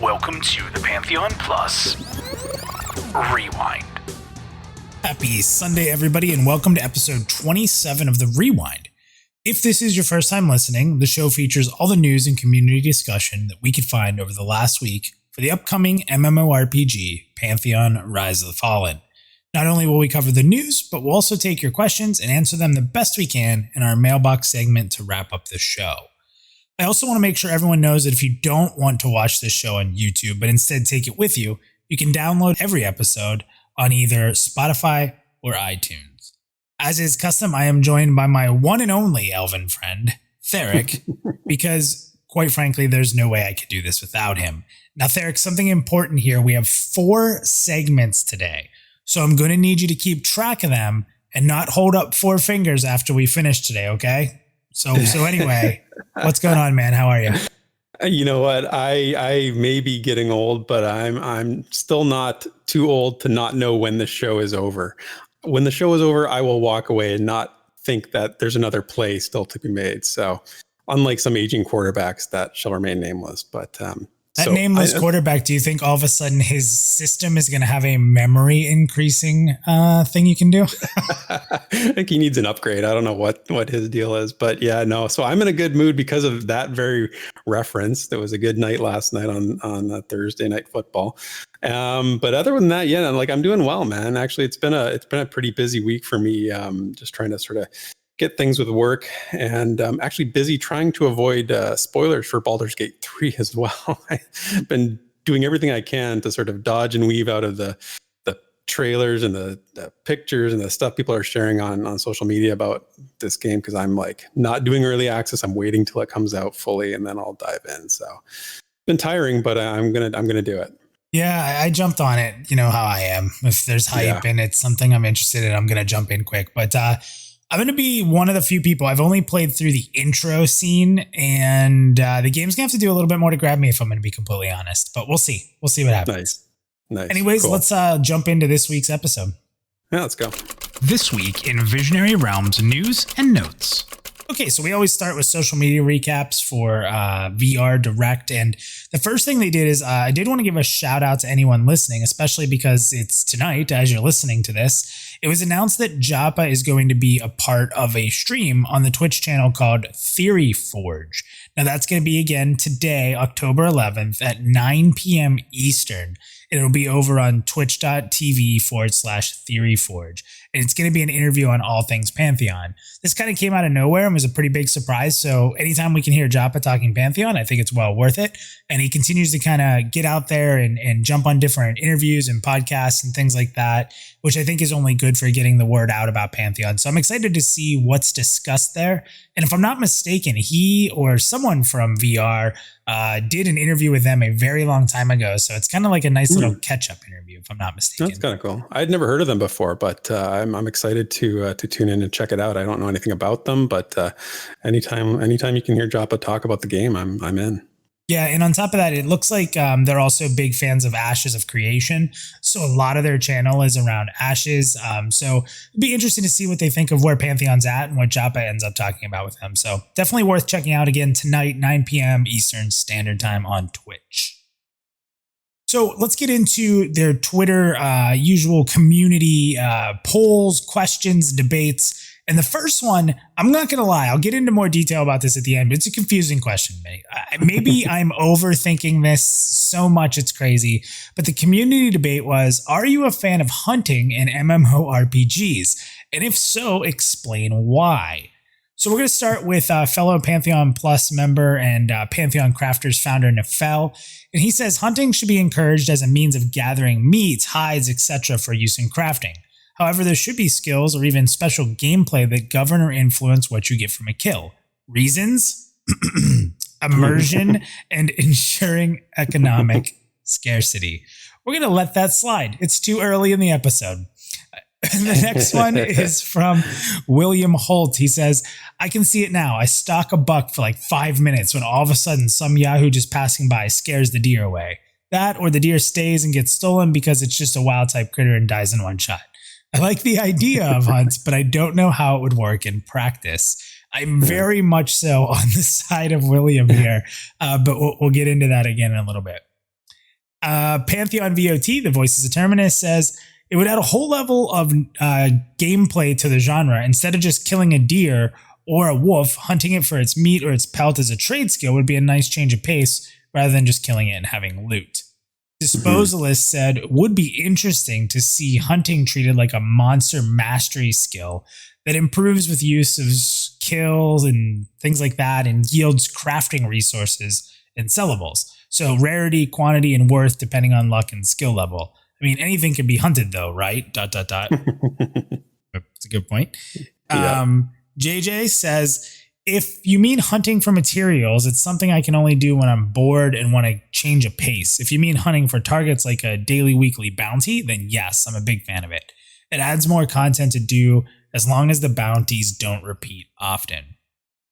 Welcome to the Pantheon.Plus Rewind. Happy Sunday, everybody, and welcome to episode 27 of the Rewind. If this is your first time listening, the show features all the news and community discussion that we could find over the last week for the upcoming MMORPG, Pantheon Rise of the Fallen. Not only will we cover the news, but we'll also take your questions and answer them the best we can in our Mailbox segment to wrap up the show. I also want to make sure everyone knows that if you don't want to watch this show on YouTube, but instead take it with you, you can download every episode on either Spotify or iTunes. As is custom, I am joined by my one and only elven friend, Theric, because quite frankly, there's no way I could do this without him. Now, Theric, something important here. We have 4 segments today, so I'm going to need you to keep track of them and not hold up 4 fingers after we finish today, okay? So anyway, what's going on, man? How are you? You know what? I may be getting old, but I'm still not too old to not know when the show is over. When the show is over, I will walk away and not think that there's another play still to be made. So unlike some aging quarterbacks that shall remain nameless, but nameless quarterback, do you think all of a sudden his system is going to have a memory increasing thing you can do? I think he needs an upgrade. I don't know what his deal is, but yeah, no. So I'm in a good mood because of that very reference. There was a good night last night on Thursday Night Football. But other than that, yeah, like I'm doing well, man. Actually, it's been a pretty busy week for me. Just trying to sort of get things with work, and I'm actually busy trying to avoid spoilers for Baldur's Gate 3 as well. I've been doing everything I can to sort of dodge and weave out of the trailers and the pictures and the stuff people are sharing on social media about this game, because I'm like not doing early access. I'm waiting till it comes out fully and then I'll dive in. So been tiring, but I'm gonna do it. Yeah, I jumped on it. You know how I am. If there's hype and it's something I'm interested in, I'm gonna jump in quick. But I'm going to be one of the few people. I've only played through the intro scene, and the game's going to have to do a little bit more to grab me if I'm going to be completely honest. But we'll see. We'll see what happens. Nice. Anyways, cool. Let's jump into this week's episode. Yeah, let's go. This week in Visionary Realms news and notes. Okay, so we always start with social media recaps for VR Direct. And the first thing they did is I did want to give a shout out to anyone listening, especially because it's tonight as you're listening to this. It was announced that Joppa is going to be a part of a stream on the Twitch channel called Theory Forge. Now that's going to be again today, October 11th at 9 p.m. Eastern. It'll be over on twitch.tv/Theory Forge. And it's going to be an interview on all things Pantheon. This kind of came out of nowhere and was a pretty big surprise. So anytime we can hear Joppa talking Pantheon, I think it's well worth it. And he continues to kind of get out there and jump on different interviews and podcasts and things like that, which I think is only good for getting the word out about Pantheon. So I'm excited to see what's discussed there. And if I'm not mistaken, he or someone from VR did an interview with them a very long time ago. So it's kind of like a nice little catch-up interview, if I'm not mistaken. That's kind of cool. I'd never heard of them before, but I'm excited to tune in and check it out. I don't know anything about them, but anytime you can hear Joppa talk about the game, I'm in. Yeah, and on top of that, it looks like they're also big fans of Ashes of Creation. So a lot of their channel is around Ashes. So it'd be interesting to see what they think of where Pantheon's at and what Joppa ends up talking about with them. So definitely worth checking out again tonight, 9 p.m. Eastern Standard Time on Twitch. So let's get into their Twitter usual community polls, questions, debates. And the first one, I'm not going to lie, I'll get into more detail about this at the end, but it's a confusing question. Maybe I'm overthinking this so much it's crazy, but the community debate was, are you a fan of hunting in MMORPGs? And if so, explain why. So we're going to start with fellow Pantheon.Plus member and Pantheon Crafters founder Nefel. And he says hunting should be encouraged as a means of gathering meats, hides, etc. for use in crafting. However, there should be skills or even special gameplay that govern or influence what you get from a kill. Reasons? Immersion and ensuring economic scarcity. We're going to let that slide. It's too early in the episode. The next one is from William Holt. He says, I can see it now. I stalk a buck for like 5 minutes when all of a sudden some Yahoo just passing by scares the deer away. That or the deer stays and gets stolen because it's just a wild type critter and dies in one shot. I like the idea of hunts, but I don't know how it would work in practice. I'm very much so on the side of William here, but we'll get into that again in a little bit. Pantheon VOT, the Voices of Terminus, says it would add a whole level of gameplay to the genre. Instead of just killing a deer or a wolf, hunting it for its meat or its pelt as a trade skill would be a nice change of pace rather than just killing it and having loot. Disposalist said would be interesting to see hunting treated like a monster mastery skill that improves with use of kills and things like that and yields crafting resources and sellables. So rarity, quantity, and worth depending on luck and skill level. I mean, anything can be hunted though, right? ... That's a good point. Yeah. JJ says, if you mean hunting for materials, it's something I can only do when I'm bored and want to change a pace. If you mean hunting for targets like a daily, weekly bounty, then yes, I'm a big fan of it. It adds more content to do as long as the bounties don't repeat often.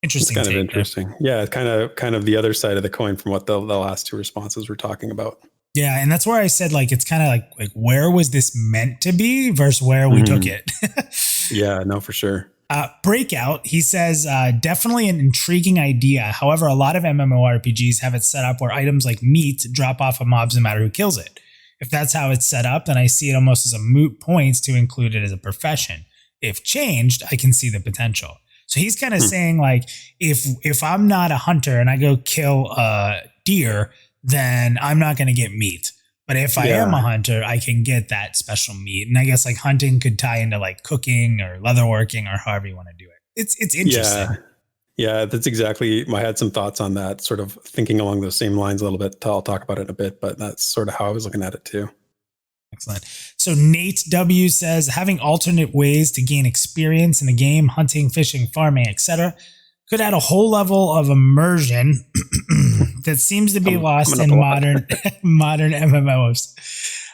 Interesting. It's kind of interesting. Yeah, it's kind of the other side of the coin from what the last two responses were talking about. Yeah, and that's where I said like it's kind of like where was this meant to be versus where we took it. Yeah, no, for sure. Breakout, he says, definitely an intriguing idea. However, a lot of MMORPGs have it set up where items like meat drop off of mobs no matter who kills it. If that's how it's set up, then I see it almost as a moot point to include it as a profession. If changed, I can see the potential. So he's kind of saying like, if I'm not a hunter and I go kill a deer, then I'm not going to get meat. But if I am a hunter, I can get that special meat. And I guess like hunting could tie into like cooking or leatherworking or however you want to do it. It's interesting. Yeah, that's exactly. I had some thoughts on that, sort of thinking along those same lines a little bit. I'll talk about it in a bit, but that's sort of how I was looking at it too. Excellent. So Nate W says having alternate ways to gain experience in the game, hunting, fishing, farming, etc., could add a whole level of immersion that seems to be lost in modern MMOs.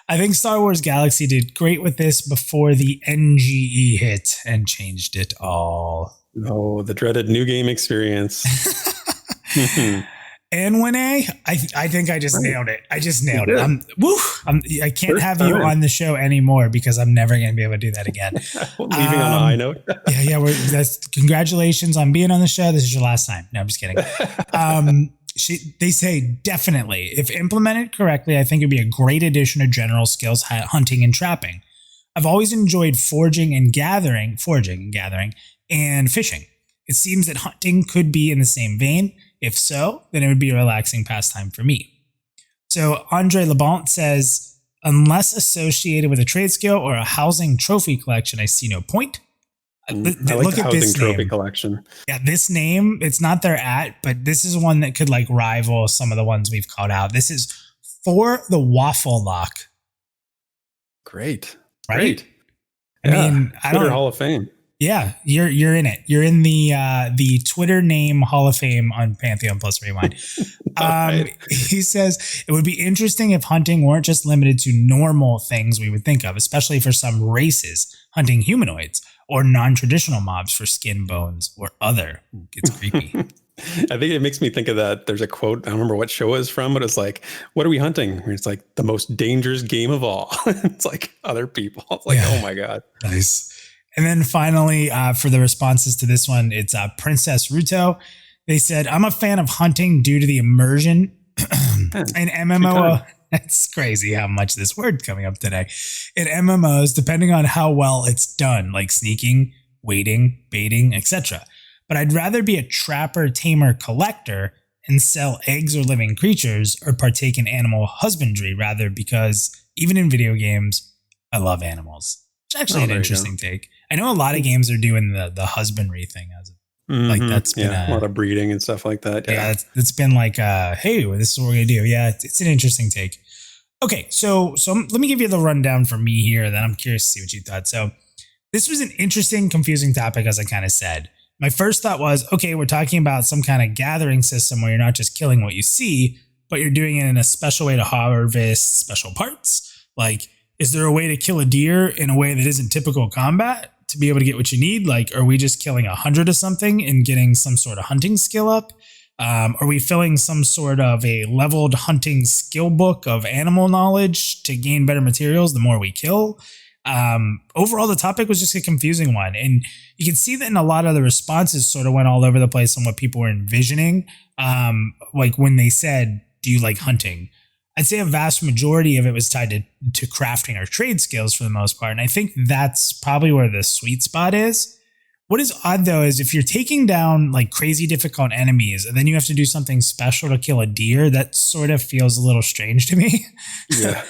I think Star Wars Galaxy did great with this before the NGE hit and changed it all. Oh, the dreaded new game experience. And Winnie, I think I just nailed it. I just nailed it. I can't have you on the show anymore because I'm never going to be able to do that again. Leaving on a high note. Congratulations on being on the show. This is your last time. No, I'm just kidding. They say definitely, if implemented correctly, I think it'd be a great addition to general skills, hunting and trapping. I've always enjoyed foraging and gathering, and fishing. It seems that hunting could be in the same vein. If so, then it would be a relaxing pastime for me. So Andre Labont says, unless associated with a trade skill or a housing trophy collection, I see no point. I like the housing trophy collection. Yeah, this name, it's not their but this is one that could like rival some of the ones we've called out. This is For the Waffle Lock. Great. Right? Great. I mean, Twitter Hall of Fame. Yeah, you're in it. You're in the Twitter name Hall of Fame on Pantheon.Plus Rewind. Right. He says it would be interesting if hunting weren't just limited to normal things we would think of, especially for some races hunting humanoids or non-traditional mobs for skin, bones, or other. Ooh, it's creepy. I think it makes me think of that. There's a quote. I don't remember what show it was from, but it's like, what are we hunting? And it's like the most dangerous game of all. It's like other people. It's like, oh my God. Nice. And then finally, for the responses to this one, it's Princess Ruto. They said, I'm a fan of hunting due to the immersion in MMO. It's crazy how much this word coming up today. In MMOs, depending on how well it's done, like sneaking, waiting, baiting, etc. But I'd rather be a trapper, tamer, collector and sell eggs or living creatures or partake in animal husbandry rather because even in video games, I love animals. It's actually an interesting take. I know a lot of games are doing the husbandry thing as like that's been a lot of breeding and stuff like that. Yeah, it's been like hey, this is what we're gonna do. Yeah, it's an interesting take. Okay, so let me give you the rundown for me here. Then I'm curious to see what you thought. So this was an interesting, confusing topic, as I kind of said. My first thought was, okay, we're talking about some kind of gathering system where you're not just killing what you see, but you're doing it in a special way to harvest special parts. Like, is there a way to kill a deer in a way that isn't typical combat to be able to get what you need? Like, are we just killing 100 of something and getting some sort of hunting skill up? Are we filling some sort of a leveled hunting skill book of animal knowledge to gain better materials the more we kill? Overall, the topic was just a confusing one. And you can see that in a lot of the responses sort of went all over the place on what people were envisioning. Like when they said, do you like hunting? I'd say a vast majority of it was tied to crafting or trade skills for the most part. And I think that's probably where the sweet spot is. What is odd though is if you're taking down like crazy difficult enemies and then you have to do something special to kill a deer, that sort of feels a little strange to me. Yeah,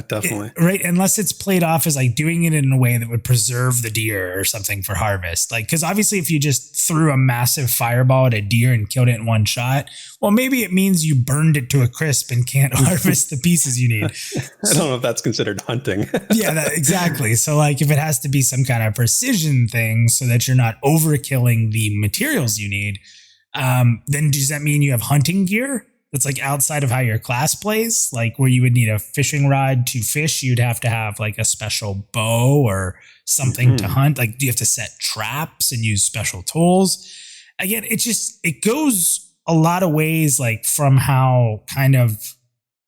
definitely. Right. Unless it's played off as like doing it in a way that would preserve the deer or something for harvest. Like, because obviously if you just threw a massive fireball at a deer and killed it in one shot, well, maybe it means you burned it to a crisp and can't harvest the pieces you need. I don't know if that's considered hunting. Yeah, exactly. So like if it has to be some kind of precision thing so that you're not overkilling the materials you need, then does that mean you have hunting gear that's like outside of how your class plays? Like where you would need a fishing rod to fish, you'd have to have like a special bow or something to hunt. Like do you have to set traps and use special tools? Again, it goes a lot of ways like from how kind of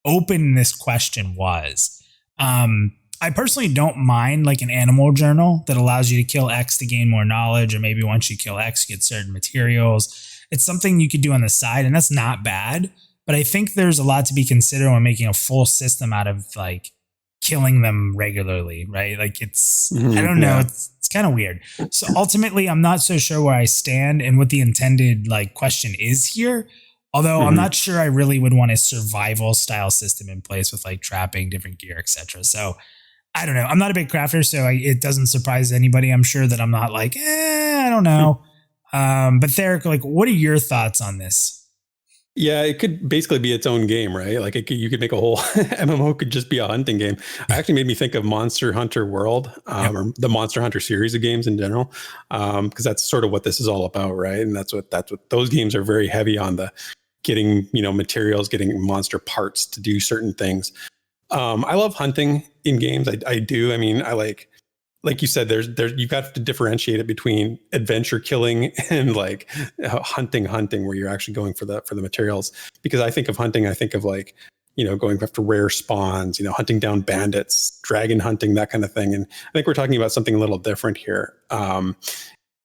open this question was. I personally don't mind like an animal journal that allows you to kill X to gain more knowledge, or maybe once you kill X, you get certain materials. It's something you could do on the side, and that's not bad. But I think there's a lot to be considered when making a full system out of like killing them regularly, right? Like it's, I don't know, it's kind of weird. So ultimately, I'm not so sure where I stand and what the intended like question is here. Although I'm not sure I really would want a survival style system in place with like trapping, different gear, etc. So I don't know. I'm not a big crafter, so it doesn't surprise anybody. I'm sure that I'm not like, I don't know. But Theric, like, what are your thoughts on this? Yeah, it could basically be its own game, right? Like you could make a whole MMO could just be a hunting game. It actually made me think of Monster Hunter World, or the Monster Hunter series of games in general, because that's sort of what this is all about, right? And that's what those games are very heavy on, the getting materials, getting monster parts to do certain things. I love hunting in games. I do. I mean, I like you said, there's you've got to differentiate it between adventure killing and like hunting, where you're actually going for the materials. Because I think of hunting, I think of like, going after rare spawns, hunting down bandits, dragon hunting, that kind of thing. And I think we're talking about something a little different here. I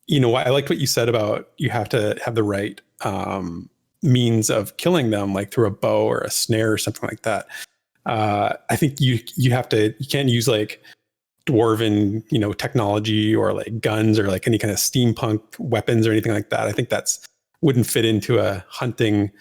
liked what you said about you have to have the right means of killing them, like through a bow or a snare or something like that. I think you can't use like dwarven, technology or like guns or like any kind of steampunk weapons or anything like that. I think wouldn't fit into a hunting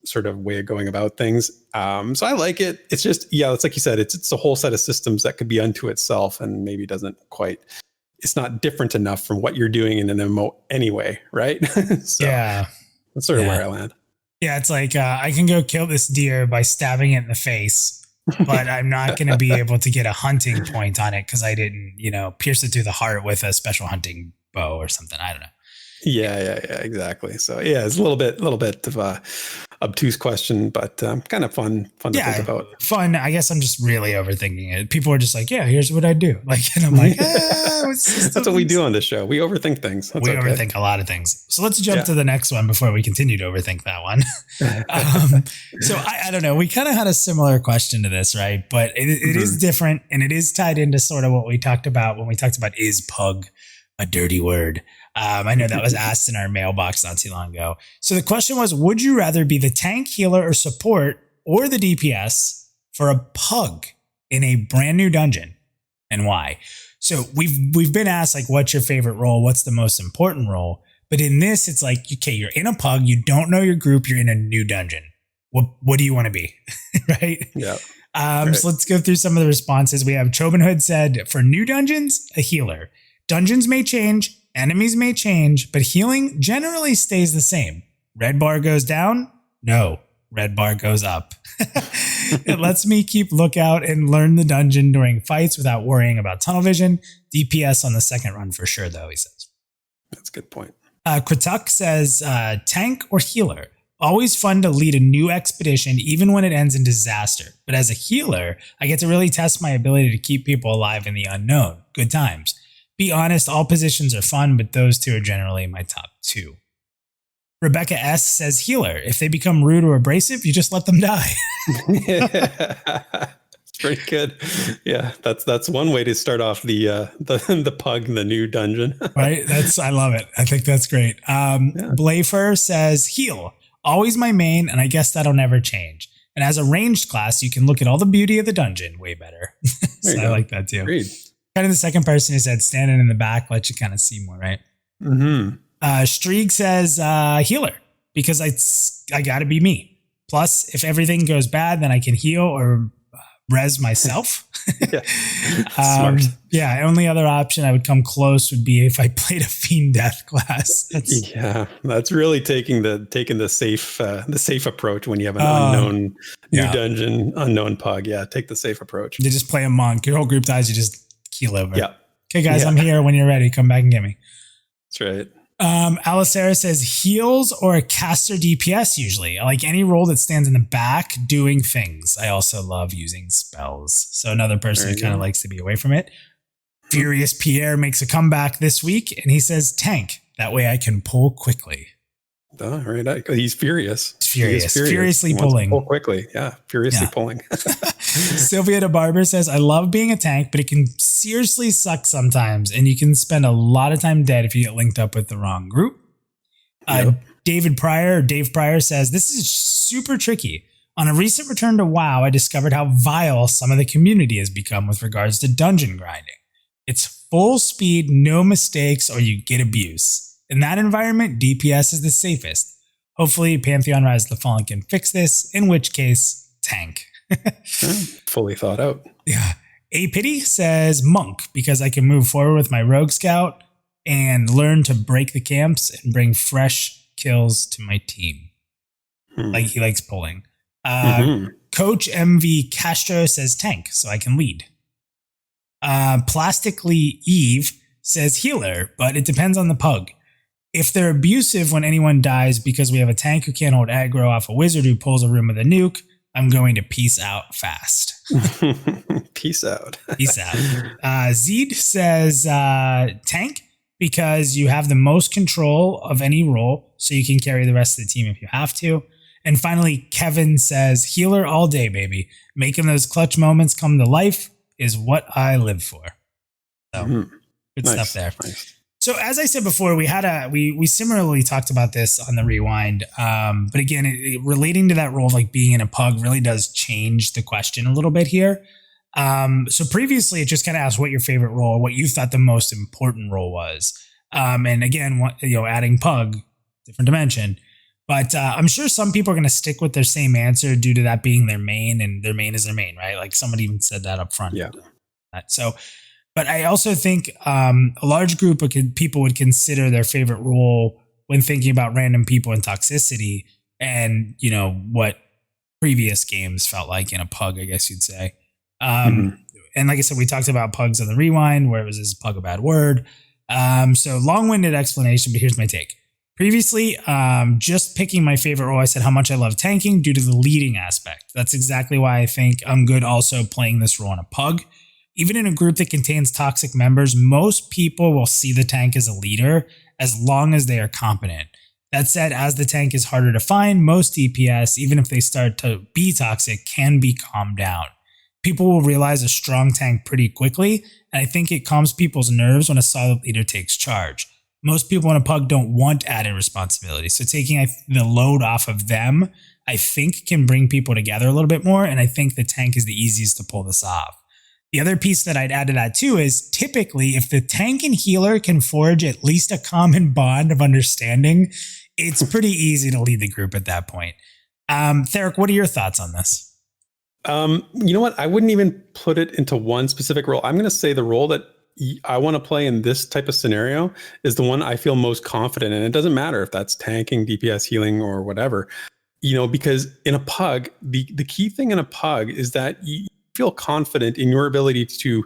sort of way of going about things. So I like it. It's just, it's like you said, it's a whole set of systems that could be unto itself and maybe it's not different enough from what you're doing in an MMO anyway, right? So that's sort of where I land. Yeah, it's like I can go kill this deer by stabbing it in the face, but I'm not going to be able to get a hunting point on it because I didn't, pierce it through the heart with a special hunting bow or something. I don't know. Yeah, exactly. So it's a little bit of a obtuse question, but kind of fun to think about. Fun. I guess I'm just really overthinking it. People are just like, here's what I do. Like, and I'm like, that's what we do on this show. We overthink things. We overthink a lot of things. So let's jump to the next one before we continue to overthink that one. So I don't know. We kind of had a similar question to this, right? But it is different, and it is tied into sort of what we talked about when we talked about is pug a dirty word. I know that was asked in our mailbox not too long ago. So the question was, would you rather be the tank, healer, or support, or the DPS for a pug in a brand new dungeon, and why? So we've been asked, like, what's your favorite role? What's the most important role? But in this, it's like, okay, you're in a pug, you don't know your group, you're in a new dungeon. What do you want to be? Right? Yeah. So let's go through some of the responses. We have Chobin Hood said, for new dungeons, a healer. Dungeons may change, enemies may change, but healing generally stays the same. Red bar goes down? No, red bar goes up. It lets me keep lookout and learn the dungeon during fights without worrying about tunnel vision. DPS on the second run for sure, though, he says. That's a good point. Kratuk says, tank or healer? Always fun to lead a new expedition, even when it ends in disaster. But as a healer, I get to really test my ability to keep people alive in the unknown. Good times. Be honest, all positions are fun, but those two are generally my top two. Rebecca S. says healer. If they become rude or abrasive, you just let them die. It's pretty good. Yeah, that's one way to start off the pug in the new dungeon. Right? I love it. I think that's great. Blafer says heal. Always my main, and I guess that'll never change. And as a ranged class, you can look at all the beauty of the dungeon way better. So I like that too. Agreed. Kind of the second person who said standing in the back lets you kind of see more, right? Mm-hmm. Strieg says healer, because I got to be me. Plus, if everything goes bad, then I can heal or res myself. Yeah. Smart. Yeah. Only other option I would come close would be if I played a fiend death class. That's really taking the safe approach when you have an unknown new dungeon, unknown pug. Yeah, take the safe approach. You just play a monk. Your whole group dies. You just keel over. Yeah. Okay, guys, I'm here. When you're ready, come back and get me. That's right. Alicera says heals or a caster DPS usually. I like any role that stands in the back doing things. I also love using spells. So another person who kind of likes to be away from it. Furious Pierre makes a comeback this week and he says tank. That way I can pull quickly. Oh, right. He's furious. Furiously pulling. Pull quickly. Yeah. Furiously pulling. Sylvia DeBarber says, I love being a tank, but it can seriously suck sometimes. And you can spend a lot of time dead if you get linked up with the wrong group. Dave Pryor says, this is super tricky. On a recent return to WoW, I discovered how vile some of the community has become with regards to dungeon grinding. It's full speed, no mistakes, or you get abuse. In that environment, DPS is the safest. Hopefully, Pantheon Rise of the Fallen can fix this, in which case, tank. Fully thought out. Yeah. A Pity says monk, because I can move forward with my rogue scout and learn to break the camps and bring fresh kills to my team. Like he likes pulling. Coach MV Castro says tank, so I can lead. Plastically Eve says healer, but it depends on the pug. If they're abusive when anyone dies because we have a tank who can't hold aggro off a wizard who pulls a room with a nuke, I'm going to peace out fast. Peace out. Peace out. Zeed says tank, because you have the most control of any role, so you can carry the rest of the team if you have to. And finally, Kevin says healer all day, baby. Making those clutch moments come to life is what I live for. So good stuff there. Nice. So as I said before, we similarly talked about this on the rewind. But again, relating to that role of like being in a pug really does change the question a little bit here. So previously it just kind of asked what your favorite role, what you thought the most important role was. And again, adding pug, different dimension. But I'm sure some people are going to stick with their same answer due to that being their main, and their main is their main, right? Like somebody even said that up front. Yeah. So, but I also think a large group of people would consider their favorite role when thinking about random people and toxicity, and what previous games felt like in a pug, I guess you'd say. And like I said, we talked about pugs on the rewind, where it was this pug a bad word. So long-winded explanation, but here's my take. Previously, just picking my favorite role, I said how much I love tanking due to the leading aspect. That's exactly why I think I'm good also playing this role in a pug. Even in a group that contains toxic members, most people will see the tank as a leader as long as they are competent. That said, as the tank is harder to find, most DPS, even if they start to be toxic, can be calmed down. People will realize a strong tank pretty quickly, and I think it calms people's nerves when a solid leader takes charge. Most people in a pug don't want added responsibility, so taking the load off of them, I think, can bring people together a little bit more, and I think the tank is the easiest to pull this off. The other piece that I'd add to that too is typically if the tank and healer can forge at least a common bond of understanding, it's pretty easy to lead the group at that point. Theric, what are your thoughts on this? You know what? I wouldn't even put it into one specific role. I'm going to say the role that I want to play in this type of scenario is the one I feel most confident in. It doesn't matter if that's tanking, DPS, healing, or whatever, because in a pug, the key thing in a pug is that you feel confident in your ability to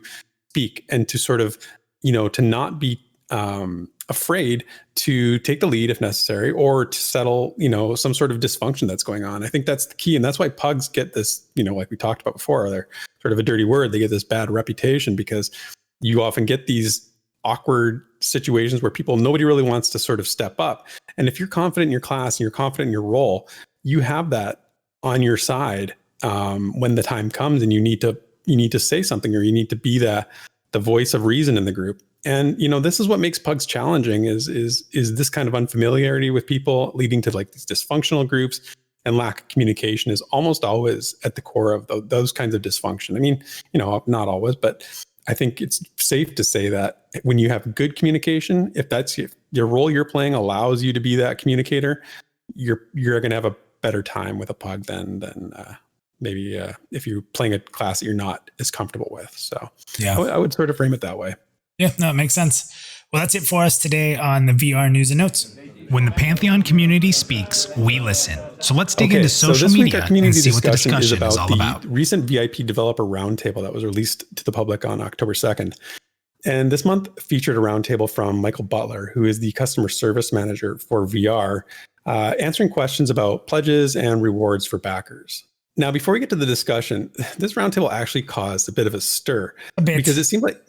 speak and to sort of, to not be afraid to take the lead if necessary, or to settle, some sort of dysfunction that's going on. I think that's the key. And that's why pugs get this, like we talked about before, they're sort of a dirty word. They get this bad reputation because you often get these awkward situations where nobody really wants to sort of step up. And if you're confident in your class and you're confident in your role, you have that on your side when the time comes and you need to say something, or you need to be the voice of reason in the group. And this is what makes pugs challenging is this kind of unfamiliarity with people leading to like these dysfunctional groups. and lack of communication is almost always at the core of those kinds of dysfunction. I mean, not always, but I think it's safe to say that when you have good communication, if that's your role you're playing allows you to be that communicator, you're going to have a better time with a pug than maybe if you're playing a class that you're not as comfortable with. So yeah, I would sort of frame it that way. Yeah, no, it makes sense. Well, that's it for us today on the VR news and notes. When the Pantheon community speaks, we listen. So let's dig into social this media week our community and see what the discussion discussion is all the about. Recent VIP developer roundtable that was released to the public on October 2nd. And this month featured a roundtable from Michael Butler, who is the customer service manager for VR, answering questions about pledges and rewards for backers. Now, before we get to the discussion, this roundtable actually caused a bit of a stir. A bit. Because it seemed like...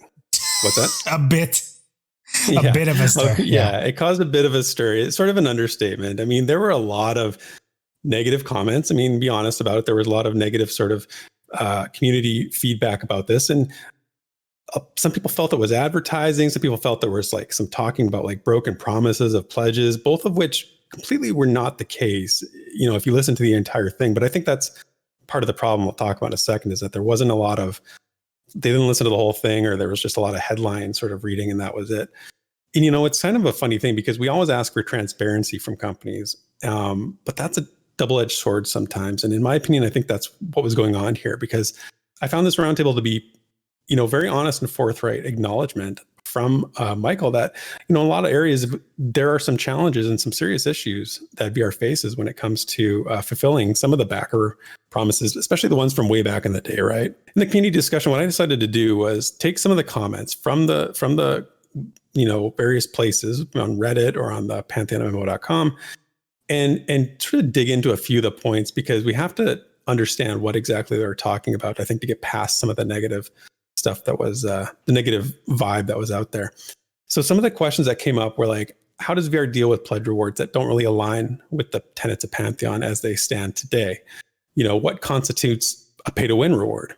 What's that? A bit. A bit of a stir. Yeah, it caused a bit of a stir. It's sort of an understatement. I mean, there were a lot of negative comments. I mean, be honest about it. There was a lot of negative sort of community feedback about this. And some people felt it was advertising. Some people felt there was like some talking about like broken promises of pledges, both of which completely were not the case, if you listen to the entire thing. But I think that's part of the problem we'll talk about in a second, is that there wasn't a lot of, they didn't listen to the whole thing, or there was just a lot of headline sort of reading and that was it. And, it's kind of a funny thing because we always ask for transparency from companies, but that's a double-edged sword sometimes. And in my opinion, I think that's what was going on here, because I found this roundtable to be, very honest and forthright acknowledgement from Michael that, in a lot of areas, there are some challenges and some serious issues that VR faces when it comes to fulfilling some of the backer promises, especially the ones from way back in the day, right? In the community discussion, what I decided to do was take some of the comments from the various places on Reddit or on the Pantheon.Plus and sort of dig into a few of the points, because we have to understand what exactly they're talking about, I think, to get past some of the negative stuff that was the negative vibe that was out there. So some of the questions that came up were like, how does VR deal with pledge rewards that don't really align with the tenets of Pantheon as they stand today? What constitutes a pay-to-win reward?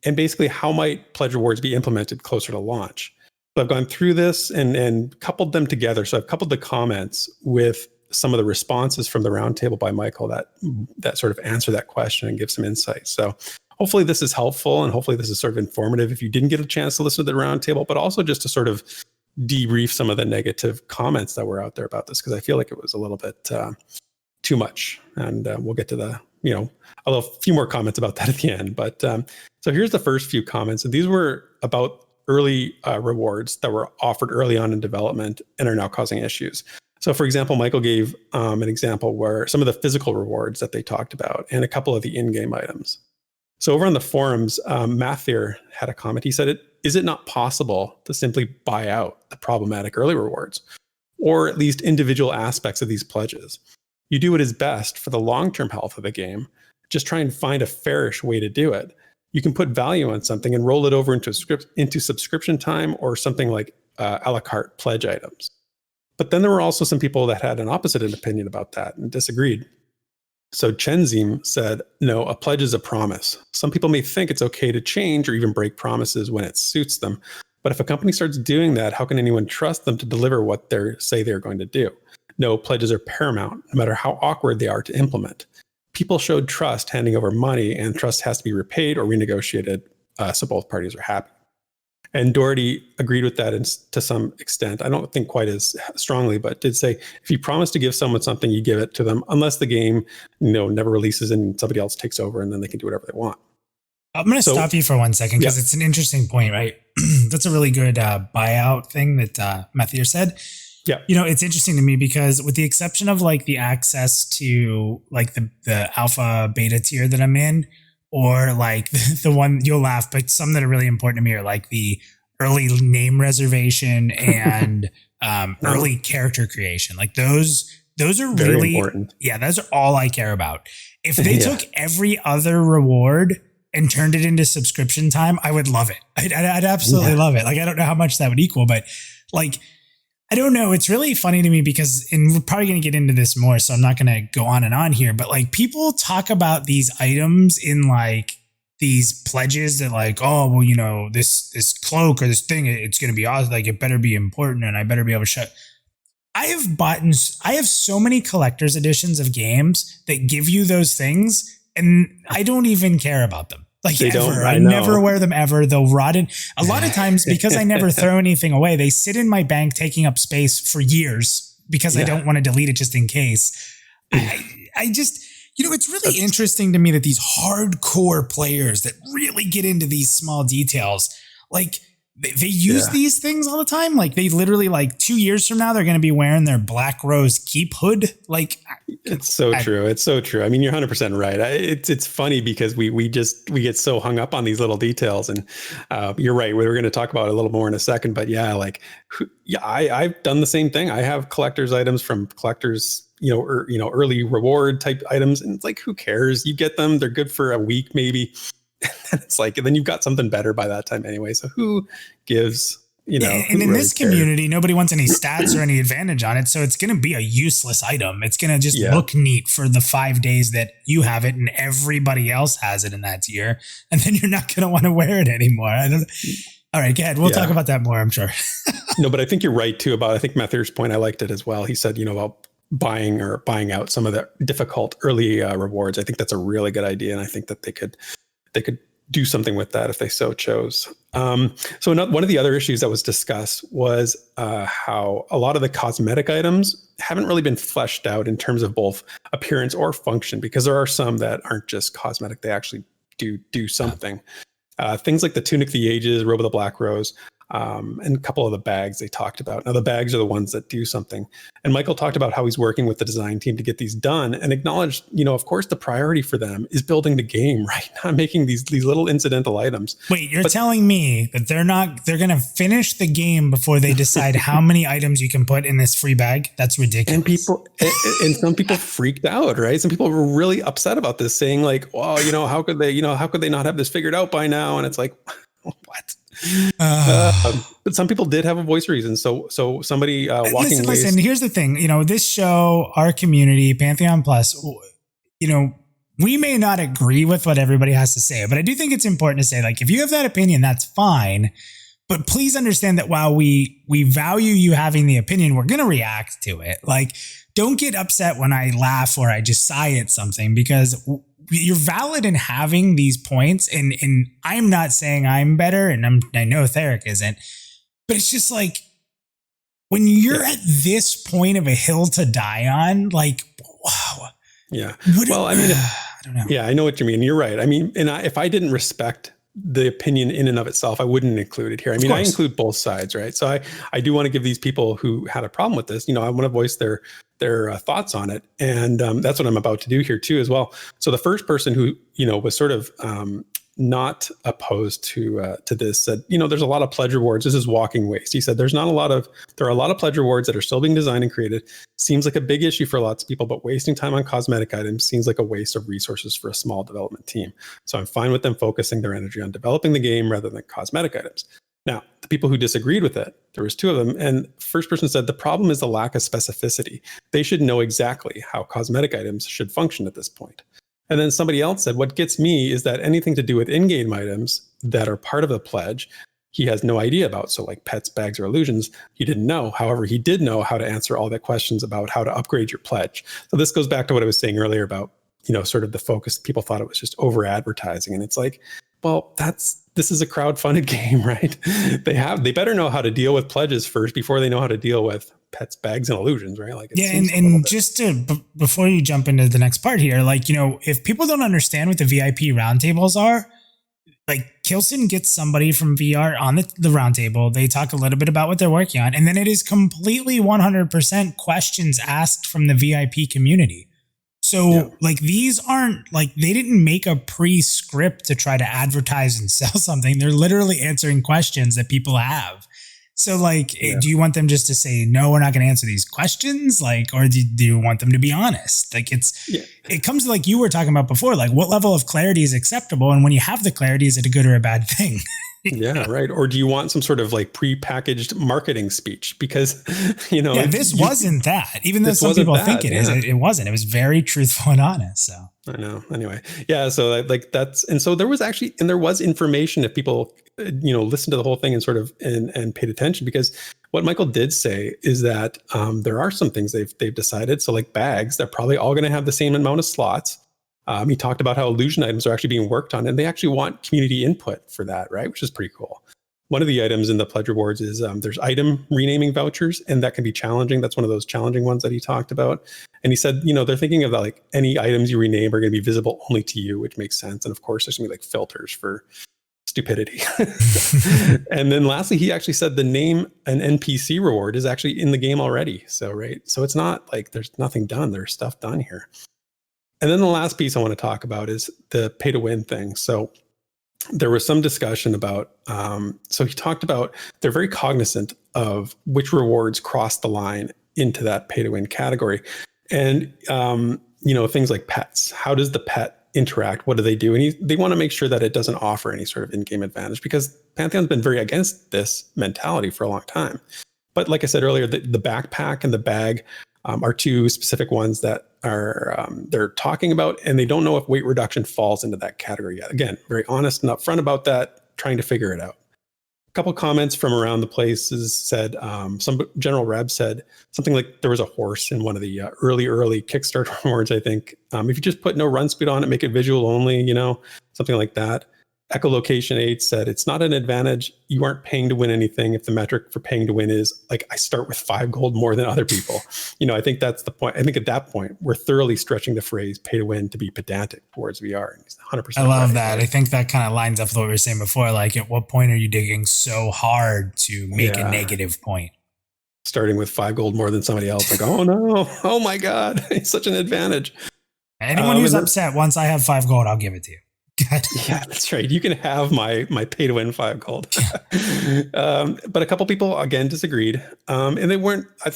And basically, how might pledge rewards be implemented closer to launch? So I've gone through this and coupled them together. So I've coupled the comments with some of the responses from the roundtable by Michael that sort of answer that question and give some insight. So hopefully this is helpful, and hopefully this is sort of informative if you didn't get a chance to listen to the roundtable, but also just to sort of debrief some of the negative comments that were out there about this, because I feel like it was a little bit too much. And we'll get to a few more comments about that at the end. But so here's the first few comments. And these were about early rewards that were offered early on in development and are now causing issues. So for example, Michael gave an example where some of the physical rewards that they talked about and a couple of the in-game items. So over on the forums, Mathier had a comment. He said, is it not possible to simply buy out the problematic early rewards, or at least individual aspects of these pledges? You do what is best for the long-term health of the game. Just try and find a fairish way to do it. You can put value on something and roll it over into subscription time, or something like a la carte pledge items. But then there were also some people that had an opposite opinion about that and disagreed. So Chenzim said, no, a pledge is a promise. Some people may think it's okay to change or even break promises when it suits them. But if a company starts doing that, how can anyone trust them to deliver what they say they're going to do? No, pledges are paramount, no matter how awkward they are to implement. People showed trust handing over money, and trust has to be repaid or renegotiated so both parties are happy. And Doherty agreed with that to some extent. I don't think quite as strongly, but did say, if you promise to give someone something, you give it to them, unless the game, never releases and somebody else takes over and then they can do whatever they want. I'm going to stop you for 1 second, because it's an interesting point, right? That's a really good buyout thing that Mathieu said. Yeah. It's interesting to me because, with the exception of like the access to like the alpha beta tier that I'm in, or like the one, you'll laugh, but some that are really important to me are like the early name reservation and early character creation. Like those are very really important. Yeah, those are all I care about. If they took every other reward and turned it into subscription time, I would love it. I'd absolutely love it. Like, I don't know how much that would equal, but like, I don't know. It's really funny to me because, and we're probably going to get into this more, so I'm not going to go on and on here, but like, people talk about these items in like these pledges that like, oh, well, this cloak or this thing, it's going to be awesome. Like, it better be important and I better be able to show. I have so many collector's editions of games that give you those things, and I don't even care about them. Like they ever. I never wear them ever. They'll rot in. A lot of times, because I never throw anything away, they sit in my bank taking up space for years because I don't want to delete it just in case. I just, it's really interesting to me that these hardcore players that really get into these small details, like they use these things all the time. Like they literally, like 2 years from now, they're going to be wearing their Black Rose Keep hood. Like it's so true. It's so true. I mean, you're 100% right. It's funny because we get so hung up on these little details, and you're right. We're going to talk about it a little more in a second, but I've done the same thing. I have collector's items from collectors, early reward type items. And it's like, who cares? You get them. They're good for a week, maybe. And it's like, and then you've got something better by that time anyway. So who gives, and in really this community, nobody wants any stats or any advantage on it. So it's going to be a useless item. It's going to just look neat for the 5 days that you have it and everybody else has it in that tier. And then you're not going to want to wear it anymore. All right, go ahead. We'll talk about that more, I'm sure. No, but I think you're right too I think Mether's point. I liked it as well. He said, about buying out some of the difficult early rewards. I think that's a really good idea. And I think that they could do something with that if they so chose. So one of the other issues that was discussed was how a lot of the cosmetic items haven't really been fleshed out in terms of both appearance or function, because there are some that aren't just cosmetic. They actually do something. Things like the Tunic of the Ages, Robe of the Black Rose, and a couple of the bags they talked about. Now, the bags are the ones that do something. And Michael talked about how he's working with the design team to get these done, and acknowledged, of course, the priority for them is building the game, right? Not making these little incidental items. Wait, you're telling me that they're going to finish the game before they decide how many items you can put in this free bag? That's ridiculous. And some people freaked out, right? Some people were really upset about this, saying like, "Oh, how could they not have this figured out by now?" And it's like, what? But some people did have a voice reason. So somebody walking. Listen, here's the thing. This show, our community, Pantheon.Plus, we may not agree with what everybody has to say, but I do think it's important to say, like, if you have that opinion, that's fine. But please understand that while we value you having the opinion, we're going to react to it. Like, don't get upset when I laugh or I just sigh at something, because you're valid in having these points, and I'm not saying I'm better, and I know Theric isn't, but it's just like when you're at this point of a hill to die on, like, wow. Yeah. Well, I mean, I don't know. Yeah, I know what you mean. You're right. I mean, and if I didn't respect the opinion in and of itself, I wouldn't include it here. I mean, I include both sides, right? So I do want to give these people who had a problem with this, I want to voice their thoughts on it. And that's what I'm about to do here too, as well. So the first person who, was sort of not opposed to this said, there's a lot of pledge rewards. This is walking waste. He said, there are a lot of pledge rewards that are still being designed and created. Seems like a big issue for lots of people, but wasting time on cosmetic items seems like a waste of resources for a small development team. So I'm fine with them focusing their energy on developing the game rather than cosmetic items. Now, the people who disagreed with it, there was two of them. And first person said, the problem is the lack of specificity. They should know exactly how cosmetic items should function at this point. And then somebody else said, what gets me is that anything to do with in-game items that are part of the pledge, he has no idea about. So like pets, bags, or illusions, he didn't know. However, he did know how to answer all the questions about how to upgrade your pledge. So this goes back to what I was saying earlier about, sort of the focus. People thought it was just over advertising. And it's like, well, this is a crowd-funded game, right? They better know how to deal with pledges first before they know how to deal with pets, bags, and illusions, right? Like, and just before you jump into the next part here, like, if people don't understand what the VIP roundtables are, like, Kilson gets somebody from VR on the roundtable. They talk a little bit about what they're working on, and then it is completely 100% questions asked from the VIP community. So like, these aren't like, they didn't make a pre-script to try to advertise and sell something. They're literally answering questions that people have. So like, do you want them just to say, no, we're not going to answer these questions? Like, or do you want them to be honest? Like, it comes to, like you were talking about before, like, what level of clarity is acceptable? And when you have the clarity, is it a good or a bad thing? Yeah, right. Or do you want some sort of like pre-packaged marketing speech? Because, this wasn't that. Even though some people think it is, it wasn't. It was very truthful and honest. So I know. Anyway, yeah. So like that's, and so there was information if people, listened to the whole thing and sort of and paid attention, because what Michael did say is that there are some things they've decided. So like bags, they're probably all going to have the same amount of slots. He talked about how illusion items are actually being worked on, and they actually want community input for that, right? Which is pretty cool. One of the items in the pledge rewards is there's item renaming vouchers, and that can be challenging. That's one of those challenging ones that he talked about. And he said, they're thinking of that, like any items you rename are going to be visible only to you, which makes sense. And of course, there's going to be like filters for stupidity. And then lastly, he actually said the name an NPC reward is actually in the game already. So, right. So it's not like there's nothing done. There's stuff done here. And then the last piece I want to talk about is the pay to win thing. So there was some discussion about, so he talked about they're very cognizant of which rewards cross the line into that pay to win category. And, things like pets. How does the pet interact? What do they do? And they want to make sure that it doesn't offer any sort of in-game advantage, because Pantheon's been very against this mentality for a long time. But like I said earlier, the backpack and the bag are two specific ones that are they're talking about, and they don't know if weight reduction falls into that category yet. Again, very honest and upfront about that, trying to figure it out. A couple comments from around the places said, some General Reb said something like there was a horse in one of the early Kickstarter rewards, I think. If you just put no run speed on it, make it visual only, something like that. Echolocation 8 said, it's not an advantage. You aren't paying to win anything if the metric for paying to win is like, I start with 5 gold more than other people. I think that's the point. I think at that point, we're thoroughly stretching the phrase pay to win to be pedantic towards VR. And he's 100% I love right. that. I think that kind of lines up with what we were saying before. Like, at what point are you digging so hard to make a negative point? Starting with 5 gold more than somebody else. Like, oh no, oh my God, it's such an advantage. Anyone who's upset, once I have 5 gold, I'll give it to you. Yeah, that's right. You can have my pay to win 5 gold. But a couple people again disagreed, and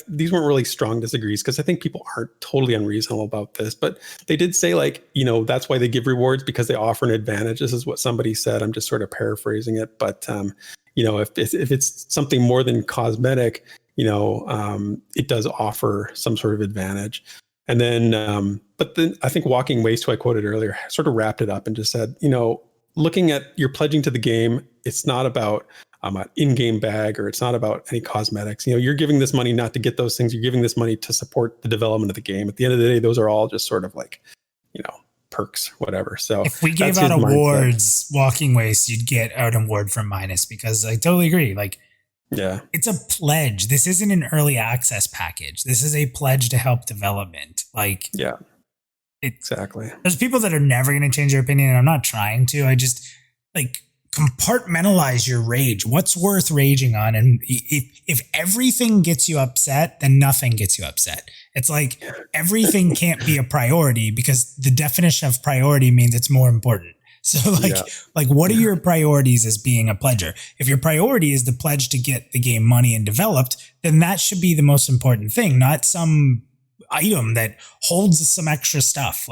these weren't really strong disagrees, because I think people aren't totally unreasonable about this. But they did say, like, that's why they give rewards, because they offer an advantage. This is what somebody said. I'm just sort of paraphrasing it, but if it's something more than cosmetic, it does offer some sort of advantage. And then, but then I think Walking Waste, who I quoted earlier, sort of wrapped it up and just said, looking at you're pledging to the game, it's not about an in-game bag, or it's not about any cosmetics. You're giving this money not to get those things. You're giving this money to support the development of the game. At the end of the day, those are all just sort of like, perks, whatever. So if we gave out awards, Walking Waste, you'd get an award from Minus, because I totally agree. Like, yeah, it's a pledge. This isn't an early access package. This is a pledge to help development. Like, yeah, exactly. There's people that are never going to change their opinion, and I'm not trying to. I just compartmentalize your rage. What's worth raging on? And if everything gets you upset, then nothing gets you upset. It's like everything can't be a priority, because the definition of priority means it's more important. So what are your priorities as being a pledger? If your priority is the pledge to get the game money and developed, then that should be the most important thing, not some item that holds some extra stuff.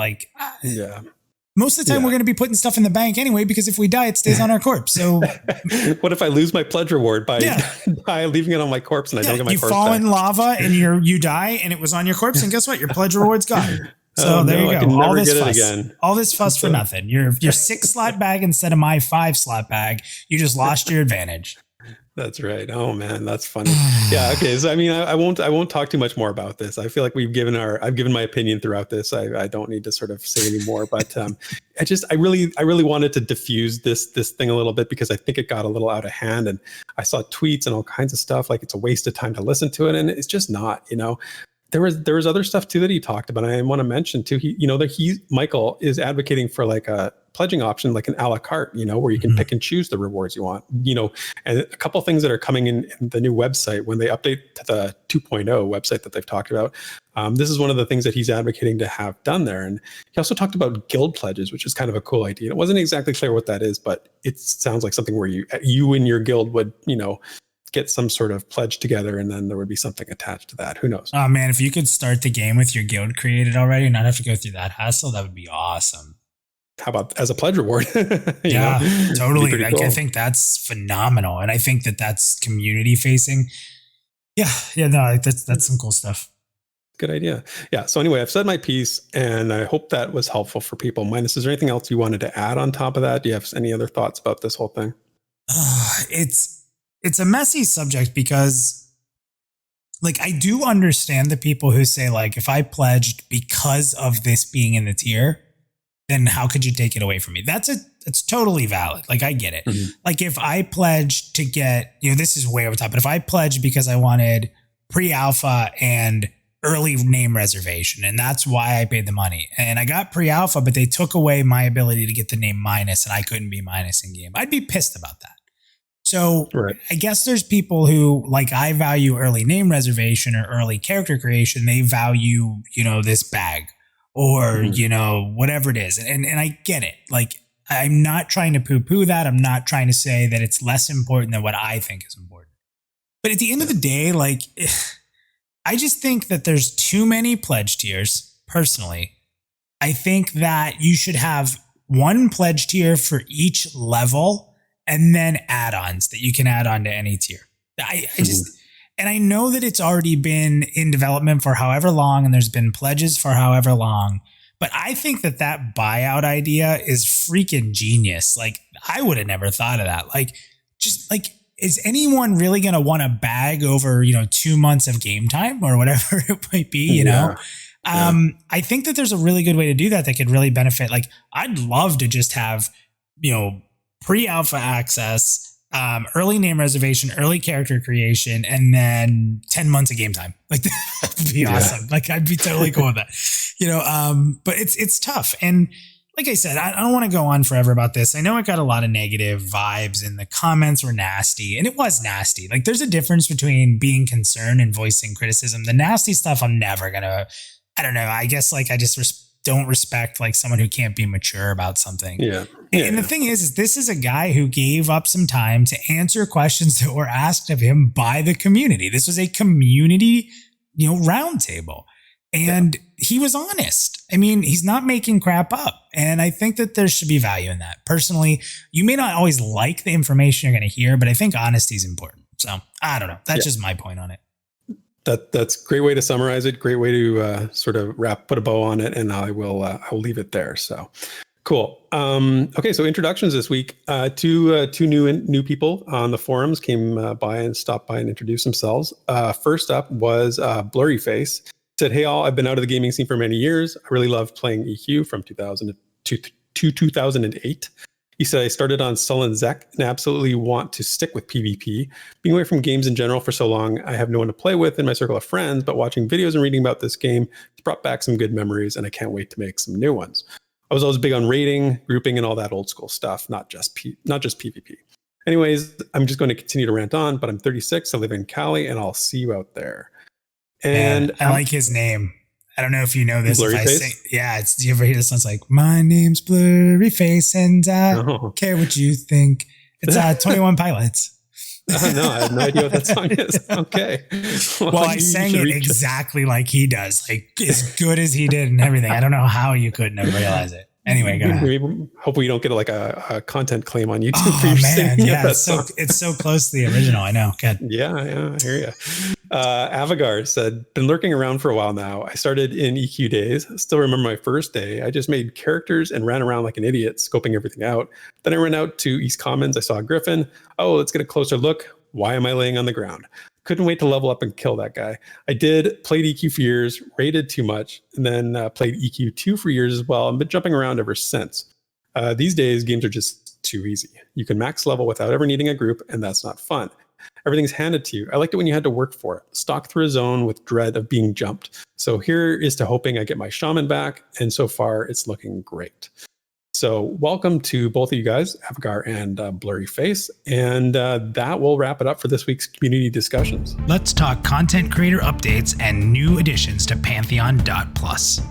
Most of the time we're going to be putting stuff in the bank anyway, because if we die, it stays on our corpse. So what if I lose my pledge reward by leaving it on my corpse and I don't get my corpse back? You fall in lava and you die, and it was on your corpse, and guess what? Your pledge reward's gone. So there you go. I can never get it again. All this fuss for nothing. Your 6 slot bag instead of my 5 slot bag. You just lost your advantage. That's right. Oh man, that's funny. Yeah. Okay. So I won't talk too much more about this. I feel like I've given my opinion throughout this. I don't need to sort of say any more. But I really wanted to diffuse this thing a little bit, because I think it got a little out of hand, and I saw tweets and all kinds of stuff like it's a waste of time to listen to it, and it's just not. There was other stuff too that he talked about. I want to mention too. Michael is advocating for like a pledging option, like an a la carte, where you can pick and choose the rewards you want, and a couple of things that are coming in the new website when they update to the 2.0 website that they've talked about. This is one of the things that he's advocating to have done there. And he also talked about guild pledges, which is kind of a cool idea. It wasn't exactly clear what that is, but it sounds like something where you and your guild would, get some sort of pledge together, and then there would be something attached to that. Who knows? Oh man, if you could start the game with your guild created already and not have to go through that hassle, that would be awesome. How about as a pledge reward? Yeah, totally. Cool. I think that's phenomenal. And I think that's community facing. Yeah. No, that's some cool stuff. Good idea. Yeah. So anyway, I've said my piece, and I hope that was helpful for people. Minus, is there anything else you wanted to add on top of that? Do you have any other thoughts about this whole thing? It's a messy subject, because like, I do understand the people who say, like, if I pledged because of this being in the tier, then how could you take it away from me? It's totally valid. Like, I get it. Mhm. Like, if I pledged to get, this is way over top, but if I pledged because I wanted pre-alpha and early name reservation, and that's why I paid the money, and I got pre-alpha, but they took away my ability to get the name minus, and I couldn't be minus in game, I'd be pissed about that. So Right. I guess there's people who, like, I value early name reservation or early character creation. They value, this bag or, whatever it is. And I get it. Like, I'm not trying to poo-poo that. I'm not trying to say that it's less important than what I think is important. But at the end of the day, like, I just think that there's too many pledge tiers, personally. I think that you should have one pledge tier for each level and then add-ons that you can add on to any tier. I just, and I know that it's already been in development for however long, and there's been pledges for however long, but I think that buyout idea is freaking genius. Like, I would have never thought of that. Like, just like, is anyone really going to want a bag over, 2 months of game time or whatever it might be, you know? I think that there's a really good way to do that could really benefit. Like, I'd love to just have, pre-alpha access, early name reservation, early character creation, and then 10 months of game time. Like, that'd be awesome. Like, I'd be totally cool with that, but it's tough. And like I said, I don't want to go on forever about this. I know it got a lot of negative vibes and the comments were nasty, and it was nasty. Like, there's a difference between being concerned and voicing criticism. The nasty stuff, I'm never going to, I don't know. I guess, like, I just don't respect, like, someone who can't be mature about something. Yeah. And the thing is this is a guy who gave up some time to answer questions that were asked of him by the community. This was a community, roundtable. And he was honest. I mean, he's not making crap up. And I think that there should be value in that. Personally, you may not always like the information you're going to hear, but I think honesty is important. So I don't know. That's just my point on it. That's a great way to summarize it. Great way to sort of put a bow on it. And I will leave it there. So cool. Okay. So introductions this week, two new people on the forums came by and stopped by and introduced themselves. First up was Blurry Face. Said, "Hey all, I've been out of the gaming scene for many years. I really love playing EQ from 2000 to 2008. He said, I started on Sullen Zek and absolutely want to stick with PvP. Being away from games in general for so long, I have no one to play with in my circle of friends, but watching videos and reading about this game has brought back some good memories, and I can't wait to make some new ones. I was always big on rating, grouping, and all that old school stuff, not just PvP. Anyways, I'm just going to continue to rant on, but I'm 36, I live in Cali, and I'll see you out there." And I like his name. I don't know if you know this. Blurry if I Face? say, do you ever hear this? It's like, my name's Blurry Face and I don't care what you think. It's 21 Pilots. No, I have no idea what that song is. Okay. Well, I sang it exactly like he does, like as good as he did and everything. I don't know how you couldn't have realized it. Anyway, go ahead. Hope we don't get like a content claim on YouTube. Oh man, yeah, it's so close to the original. I know. Good. Yeah, I hear you. Avagar said, "Been lurking around for a while now. I started in EQ days. Still remember my first day. I just made characters and ran around like an idiot, scoping everything out. Then I ran out to East Commons. I saw a griffin. Oh, let's get a closer look. Why am I laying on the ground? Couldn't wait to level up and kill that guy. I played EQ for years, rated too much, and then played EQ2 for years as well, and been jumping around ever since. These days, games are just too easy. You can max level without ever needing a group, and that's not fun. Everything's handed to you. I liked it when you had to work for it. Stalk through a zone with dread of being jumped. So here is to hoping I get my shaman back, and so far it's looking great." So welcome to both of you guys, Avagar and Blurry Face. And that will wrap it up for this week's community discussions. Let's talk content creator updates and new additions to Pantheon.Plus.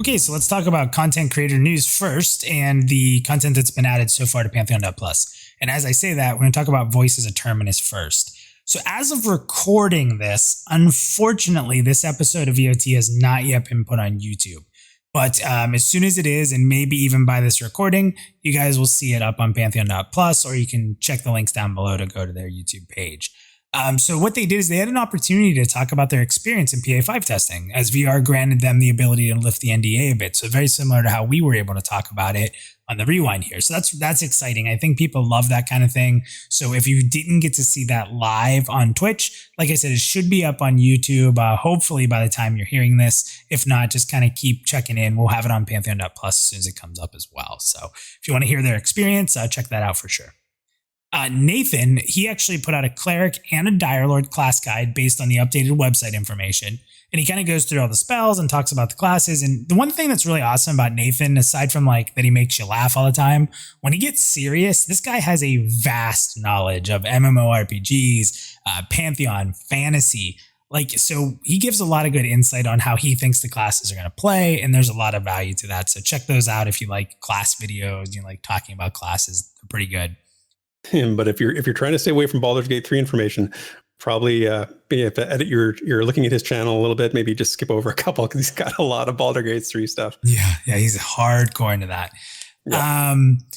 Okay, so let's talk about content creator news first and the content that's been added so far to Pantheon.Plus. And as I say that, we're going to talk about voice as a terminus first. So as of recording this, unfortunately, this episode of VOT has not yet been put on YouTube. But as soon as it is, and maybe even by this recording, you guys will see it up on Pantheon.Plus, or you can check the links down below to go to their YouTube page. So what they did is they had an opportunity to talk about their experience in PA5 testing, as VR granted them the ability to lift the NDA a bit. So very similar to how we were able to talk about it on the rewind here. So that's exciting. I think people love that kind of thing. So if you didn't get to see that live on Twitch, like I said, it should be up on YouTube. Hopefully by the time you're hearing this. If not, just kind of keep checking in. We'll have it on Pantheon.Plus as soon as it comes up as well. So if you want to hear their experience, check that out for sure. Nathan, he actually put out a cleric and a dire lord class guide based on the updated website information. And he kind of goes through all the spells and talks about the classes. And the one thing that's really awesome about Nathan, aside from like that he makes you laugh all the time, when he gets serious, this guy has a vast knowledge of MMORPGs, Pantheon, fantasy. So he gives a lot of good insight on how he thinks the classes are going to play. And there's a lot of value to that. So check those out if you like class videos, you like talking about classes. They're pretty good. But if you're trying to stay away from Baldur's Gate 3 information, probably if you're looking at his channel a little bit, maybe just skip over a couple because he's got a lot of Baldur's Gate 3 stuff. Yeah, he's hardcore into that. Yeah.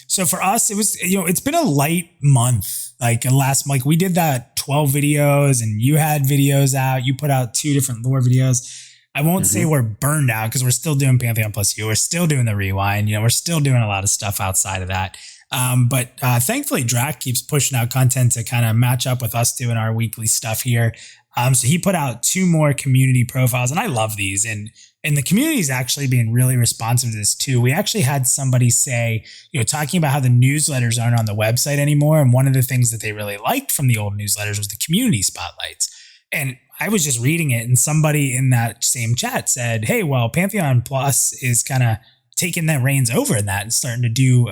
So for us, it was it's been a light month. We did that 12 videos, and you had videos out. You put out 2 different lore videos. I won't say we're burned out because we're still doing Pantheon.Plus. We're still doing the rewind. We're still doing a lot of stuff outside of that. But thankfully, Drac keeps pushing out content to kind of match up with us doing our weekly stuff here. So he put out 2 more community profiles, and I love these. And the community is actually being really responsive to this too. We actually had somebody say, talking about how the newsletters aren't on the website anymore. And one of the things that they really liked from the old newsletters was the community spotlights. And I was just reading it, and somebody in that same chat said, hey, well, Pantheon.Plus is kind of taking that reins over in that and starting to do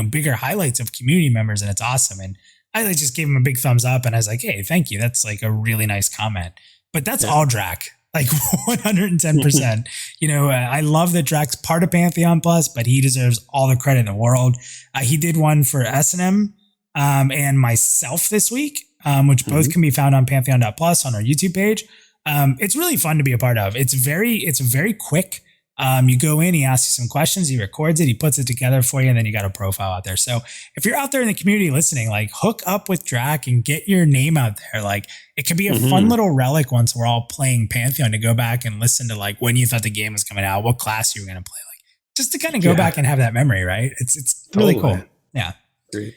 bigger highlights of community members, and it's awesome. And I just gave him a big thumbs up, and I was like, hey, thank you. That's like a really nice comment. But that's all Drac, like 110%. I love that Drac's part of Pantheon.Plus, but he deserves all the credit in the world. He did one for S&M and myself this week, which both can be found on Pantheon.Plus on our YouTube page. It's really fun to be a part of. It's very quick. You go in, he asks you some questions, he records it, he puts it together for you, and then you got a profile out there. So if you're out there in the community listening, hook up with Drac and get your name out there. It could be a fun little relic once we're all playing Pantheon to go back and listen to when you thought the game was coming out, what class you were going to play, just to kind of go back and have that memory, right? It's really cool. Yeah. Great.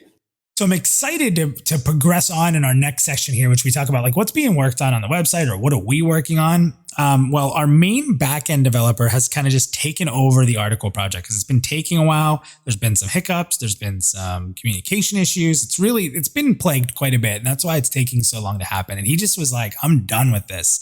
So I'm excited to progress on in our next section here, which we talk about what's being worked on the website, or what are we working on? Well, our main backend developer has kind of just taken over the article project because it's been taking a while. There's been some hiccups. There's been some communication issues. It's been plagued quite a bit. And that's why it's taking so long to happen. And he just was like, I'm done with this.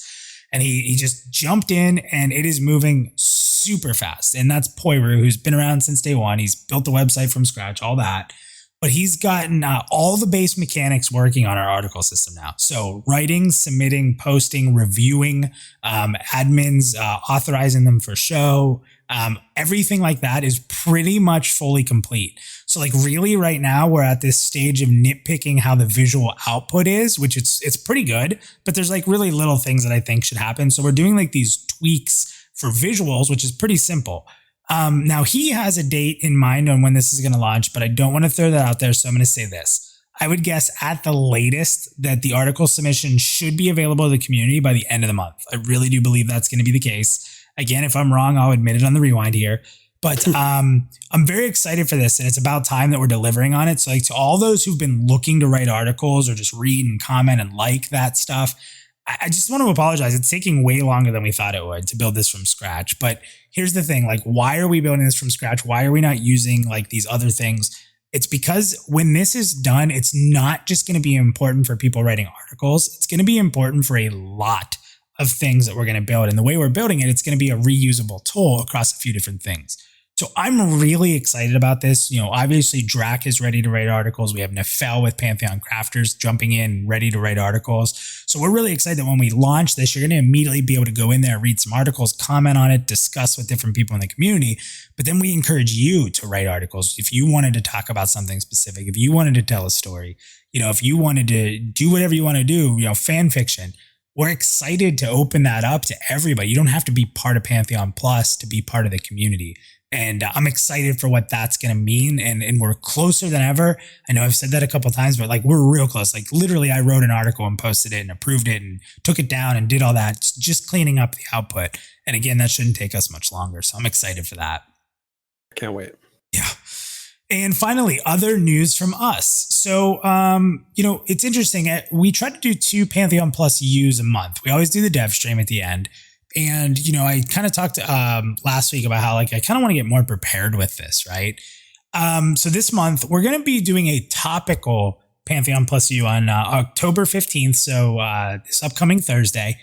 And he just jumped in, and it is moving super fast. And that's Poiru, who's been around since day one. He's built the website from scratch, all that. But he's gotten all the base mechanics working on our article system now. So writing, submitting, posting, reviewing, admins, authorizing them for show, everything like that is pretty much fully complete. So really right now we're at this stage of nitpicking how the visual output is, which it's pretty good, but there's really little things that I think should happen. So we're doing these tweaks for visuals, which is pretty simple. Now he has a date in mind on when this is going to launch, but I don't want to throw that out there. So I'm going to say this. I would guess at the latest that the article submission should be available to the community by the end of the month. I really do believe that's going to be the case. Again, if I'm wrong, I'll admit it on the rewind here, but, I'm very excited for this, and it's about time that we're delivering on it. So to all those who've been looking to write articles or just read and comment and that stuff, I just want to apologize. It's taking way longer than we thought it would to build this from scratch. But here's the thing, why are we building this from scratch? Why are we not using these other things? It's because when this is done, it's not just going to be important for people writing articles. It's going to be important for a lot of things that we're going to build. And the way we're building it, it's going to be a reusable tool across a few different things. So I'm really excited about this. Obviously Drac is ready to write articles. We have Nefel with Pantheon Crafters jumping in, ready to write articles. So we're really excited that when we launch this, you're going to immediately be able to go in there, read some articles, comment on it, discuss with different people in the community. But then we encourage you to write articles. If you wanted to talk about something specific, if you wanted to tell a story, if you wanted to do whatever you want to do, fan fiction, we're excited to open that up to everybody. You don't have to be part of Pantheon.Plus to be part of the community. And I'm excited for what that's going to mean. And we're closer than ever. I know I've said that a couple of times, but like we're real close. Like literally I wrote an article and posted it and approved it and took it down and did all that. It's just cleaning up the output. And again, that shouldn't take us much longer. So I'm excited for that. Can't wait. Yeah. And finally, other news from us. So, it's interesting. We try to do 2 Pantheon.Plus U's a month. We always do the dev stream at the end. And, I kind of talked last week about how like I kind of want to get more prepared with this, right? So this month, we're going to be doing a topical Pantheon.Plus U on October 15th. So this upcoming Thursday.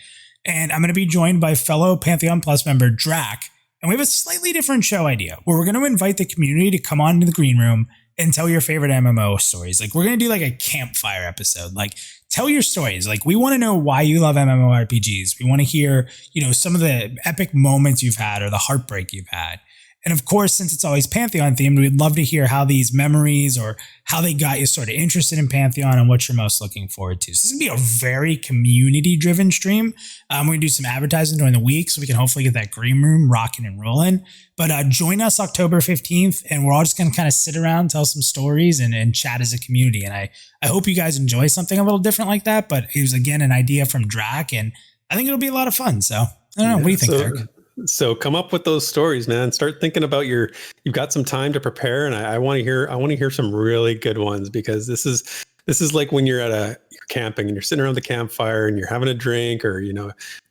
And I'm going to be joined by fellow Pantheon.Plus member Drac. And we have a slightly different show idea where we're going to invite the community to come on to the green room and tell your favorite MMO stories. Like we're going to do like a campfire episode. Like tell your stories. Like we want to know why you love MMORPGs. We want to hear, some of the epic moments you've had or the heartbreak you've had. And of course, since it's always Pantheon themed, we'd love to hear how these memories or how they got you sort of interested in Pantheon and what you're most looking forward to. So this is going to be a very community driven stream. We're going to do some advertising during the week so we can hopefully get that green room rocking and rolling. But join us October 15th and we're all just going to kind of sit around, tell some stories and chat as a community. And I hope you guys enjoy something a little different like that. But it was, again, an idea from Drac and I think it'll be a lot of fun. So I don't know. What do you think, Derek? So come up with those stories, man. Start thinking about you've got some time to prepare. And I want to hear some really good ones because this is like when you're camping and you're sitting around the campfire and you're having a drink or,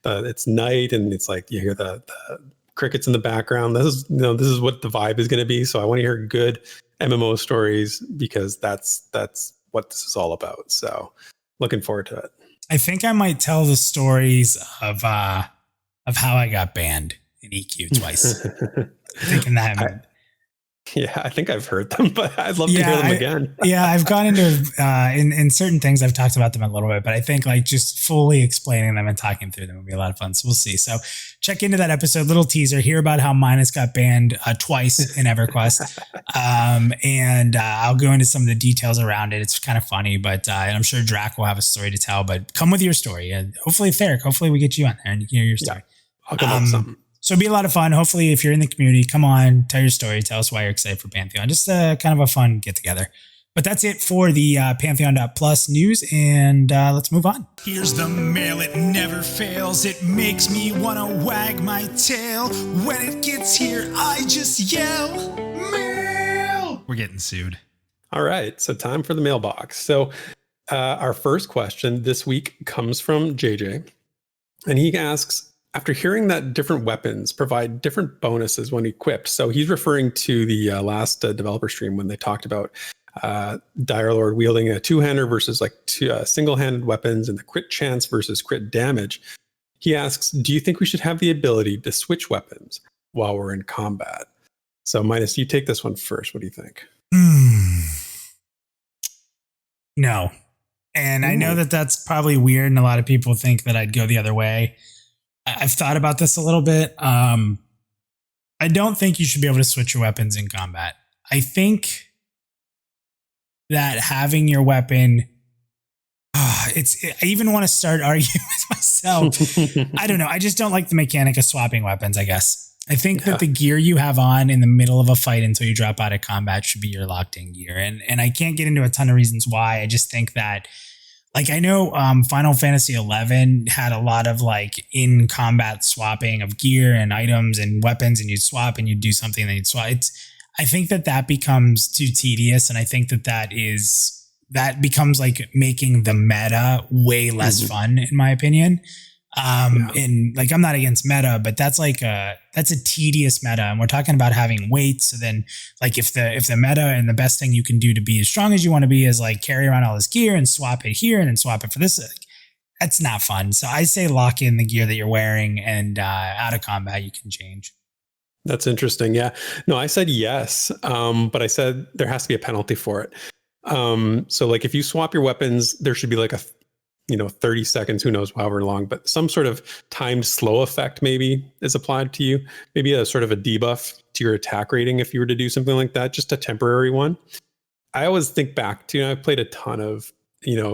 it's night and it's like you hear the crickets in the background. This is what the vibe is going to be. So I want to hear good MMO stories because that's what this is all about. So looking forward to it. I think I might tell the stories of how I got banned in EQ twice. Thinking that. I think I've heard them, but I'd love to hear them again. I've gone into in certain things. I've talked about them a little bit, but I think like just fully explaining them and talking through them would be a lot of fun. So we'll see. So check into that episode, little teaser, hear about how Minus got banned twice in EverQuest. And I'll go into some of the details around it. It's kind of funny, but and I'm sure Drac will have a story to tell, but come with your story. And hopefully Theric, hopefully we get you on there and you can hear your story. I'll come up with something. So it'll be a lot of fun. Hopefully, if you're in the community, come on, tell your story, tell us why you're excited for Pantheon. Just kind of a fun get together. But that's it for the Pantheon.Plus news, and let's move on. Here's the mail, it never fails. It makes me want to wag my tail. When it gets here, I just yell, mail! We're getting sued. All right, so time for the mailbox. So our first question this week comes from JJ, and he asks, after hearing that different weapons provide different bonuses when equipped, so he's referring to the last developer stream when they talked about Dire Lord wielding a two-hander versus like two single-handed weapons and the crit chance versus crit damage. He asks, do you think we should have the ability to switch weapons while we're in combat? So Minus, you take this one first. What do you think? No. And I know that that's probably weird and a lot of people think that I'd go the other way. I've thought about this a little bit. I don't think you should be able to switch your weapons in combat. I think that having your weapon, I even want to start arguing with myself. I don't know. I just don't like the mechanic of swapping weapons, I guess. I think that the gear you have on in the middle of a fight until you drop out of combat should be your locked in gear. And I can't get into a ton of reasons why. I just think that, like, I know Final Fantasy XI had a lot of like in combat swapping of gear and items and weapons, and you'd swap and you'd do something and then you'd swap. I think that becomes too tedious. And I think that becomes like making the meta way less fun, in my opinion. And like, I'm not against meta, but that's a tedious meta. And we're talking about having weights. So then like if the meta and the best thing you can do to be as strong as you want to be is like carry around all this gear and swap it here and then swap it for this, like, that's not fun. So I say lock in the gear that you're wearing and out of combat, you can change. That's interesting. Yeah, no, I said yes. But I said there has to be a penalty for it. So like if you swap your weapons, there should be like a 30 seconds, who knows, however long, but some sort of timed slow effect maybe is applied to you. Maybe a sort of a debuff to your attack rating if you were to do something like that, just a temporary one. I always think back to, I've played a ton of,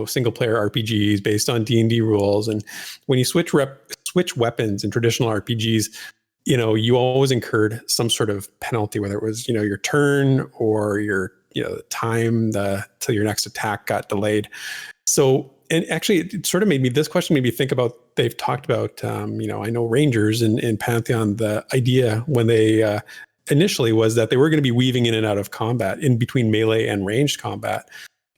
single player RPGs based on D&D rules. And when you switch weapons in traditional RPGs, you always incurred some sort of penalty, whether it was, your turn or your, the time till your next attack got delayed. So, and actually it sort of this question made me think about, they've talked about, I know Rangers in Pantheon, the idea when they initially was that they were going to be weaving in and out of combat in between melee and ranged combat,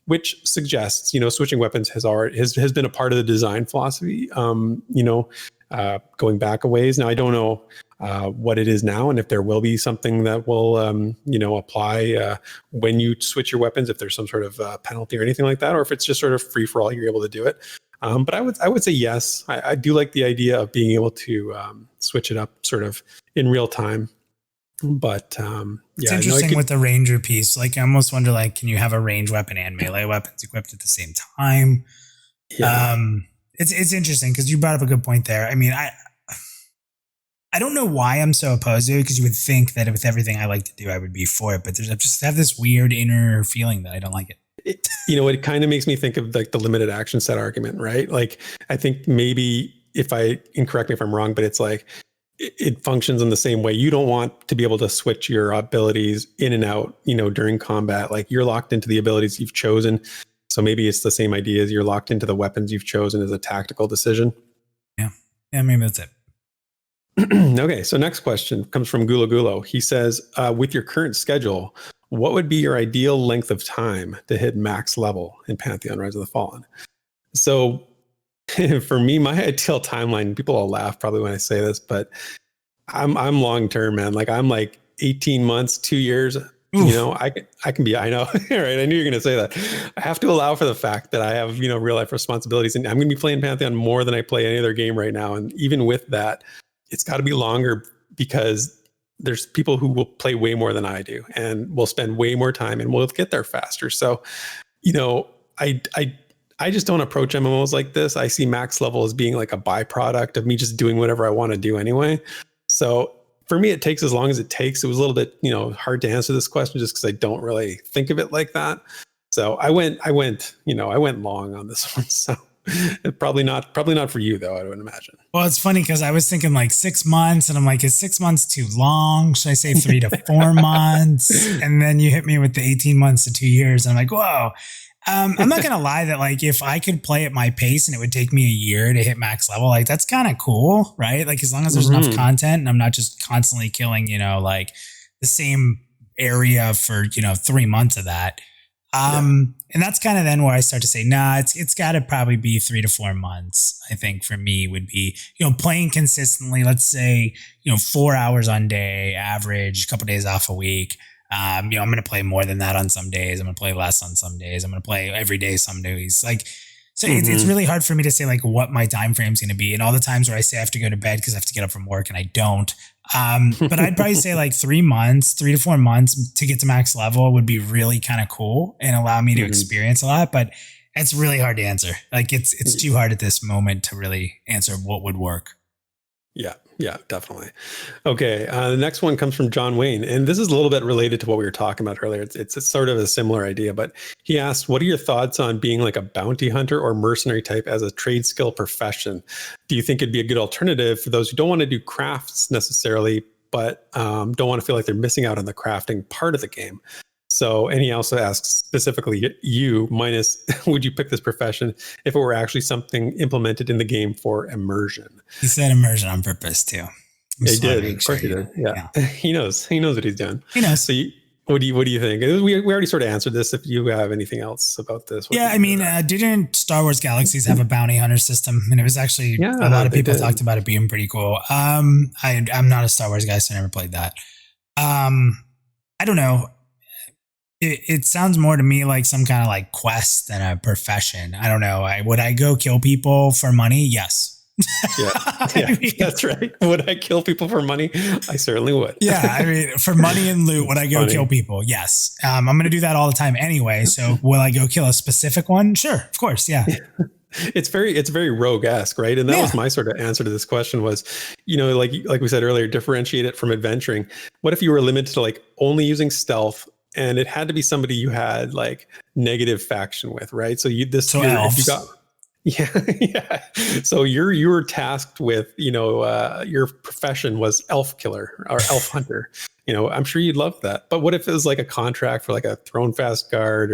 which suggests, switching weapons has been a part of the design philosophy, going back a ways. Now, I don't know what it is now, and if there will be something that will, apply when you switch your weapons, if there's some sort of penalty or anything like that, or if it's just sort of free for all, you're able to do it. But I would say yes. I do like the idea of being able to switch it up sort of in real time. But it's interesting with the ranger piece. Like, I almost wonder, like, can you have a range weapon and melee weapons equipped at the same time? Yeah. It's interesting because you brought up a good point there. I mean, I don't know why I'm so opposed to it, because you would think that with everything I like to do, I would be for it. But I just have this weird inner feeling that I don't like it. It kind of makes me think of like the limited action set argument, right? Like, I think maybe and correct me if I'm wrong, but it's like, it functions in the same way. You don't want to be able to switch your abilities in and out, during combat. Like, you're locked into the abilities you've chosen. So maybe it's the same idea as you're locked into the weapons you've chosen as a tactical decision. Yeah, maybe that's it. Okay, so next question comes from Gulo Gulo. He says, with your current schedule, what would be your ideal length of time to hit max level in Pantheon Rise of the Fallen? So for me, my ideal timeline, people will laugh probably when I say this, but I'm long-term, man. Like, I'm like 18 months, 2 years. Oof. I can be, I know, right? I knew you were going to say that. I have to allow for the fact that I have, real life responsibilities, and I'm going to be playing Pantheon more than I play any other game right now. And even with that, it's got to be longer, because there's people who will play way more than I do and will spend way more time and will get there faster. So, I just don't approach MMOs like this. I see max level as being like a byproduct of me just doing whatever I want to do anyway. So for me, it takes as long as it takes. It was a little bit, hard to answer this question just because I don't really think of it like that. So I went long on this one. So probably not for you though, I would imagine. Well, it's funny because I was thinking like 6 months, and I'm like, is 6 months too long? Should I say 3 to 4 months? And then you hit me with the 18 months to 2 years. And I'm like, whoa. I'm not going to lie that, like, if I could play at my pace and it would take me a year to hit max level, like, that's kind of cool, right? Like, as long as there's enough content and I'm not just constantly killing, like the same area for, 3 months of that. And that's kind of then where I start to say, nah, it's got to probably be 3 to 4 months. I think for me would be, playing consistently, let's say, 4 hours on day, average, a couple days off a week. I'm going to play more than that on some days. I'm going to play less on some days. I'm going to play every day some days. Like, so it's really hard for me to say like what my time frame is going to be. And all the times where I say I have to go to bed because I have to get up from work and I don't. But I'd probably say like 3 to 4 months to get to max level would be really kind of cool and allow me to experience a lot. But it's really hard to answer. Like, it's too hard at this moment to really answer what would work. Yeah, definitely. Okay, the next one comes from John Wayne, and this is a little bit related to what we were talking about earlier. It's sort of a similar idea, but he asked, what are your thoughts on being like a bounty hunter or mercenary type as a trade skill profession? Do you think it'd be a good alternative for those who don't want to do crafts necessarily, but don't want to feel like they're missing out on the crafting part of the game? So, and he also asks specifically you, minus, would you pick this profession if it were actually something implemented in the game for immersion? He said immersion on purpose too. He did. Of course he did. Yeah. He knows what he's doing. He knows. So what do you think? We already sort of answered this. If you have anything else about this. Yeah. I mean, didn't Star Wars Galaxies have a bounty hunter system? And it was actually, a lot of people talked about it being pretty cool. I'm not a Star Wars guy, so I never played that. I don't know. It sounds more to me like some kind of like quest than a profession. I don't know. Would I go kill people for money? Yes. Yeah, I mean, that's right. Would I kill people for money? I certainly would. Yeah, I mean, for money and loot, would I go kill people? Yes. I'm going to do that all the time anyway. So will I go kill a specific one? Sure, of course. Yeah. It's very rogue-esque, right? And that was my sort of answer to this question was, like we said earlier, differentiate it from adventuring. What if you were limited to like only using stealth? And it had to be somebody you had like negative faction with, right? So elves. Yeah, yeah. So you were tasked with, your profession was elf killer or elf hunter. I'm sure you'd love that. But what if it was like a contract for like a thrown fast guard,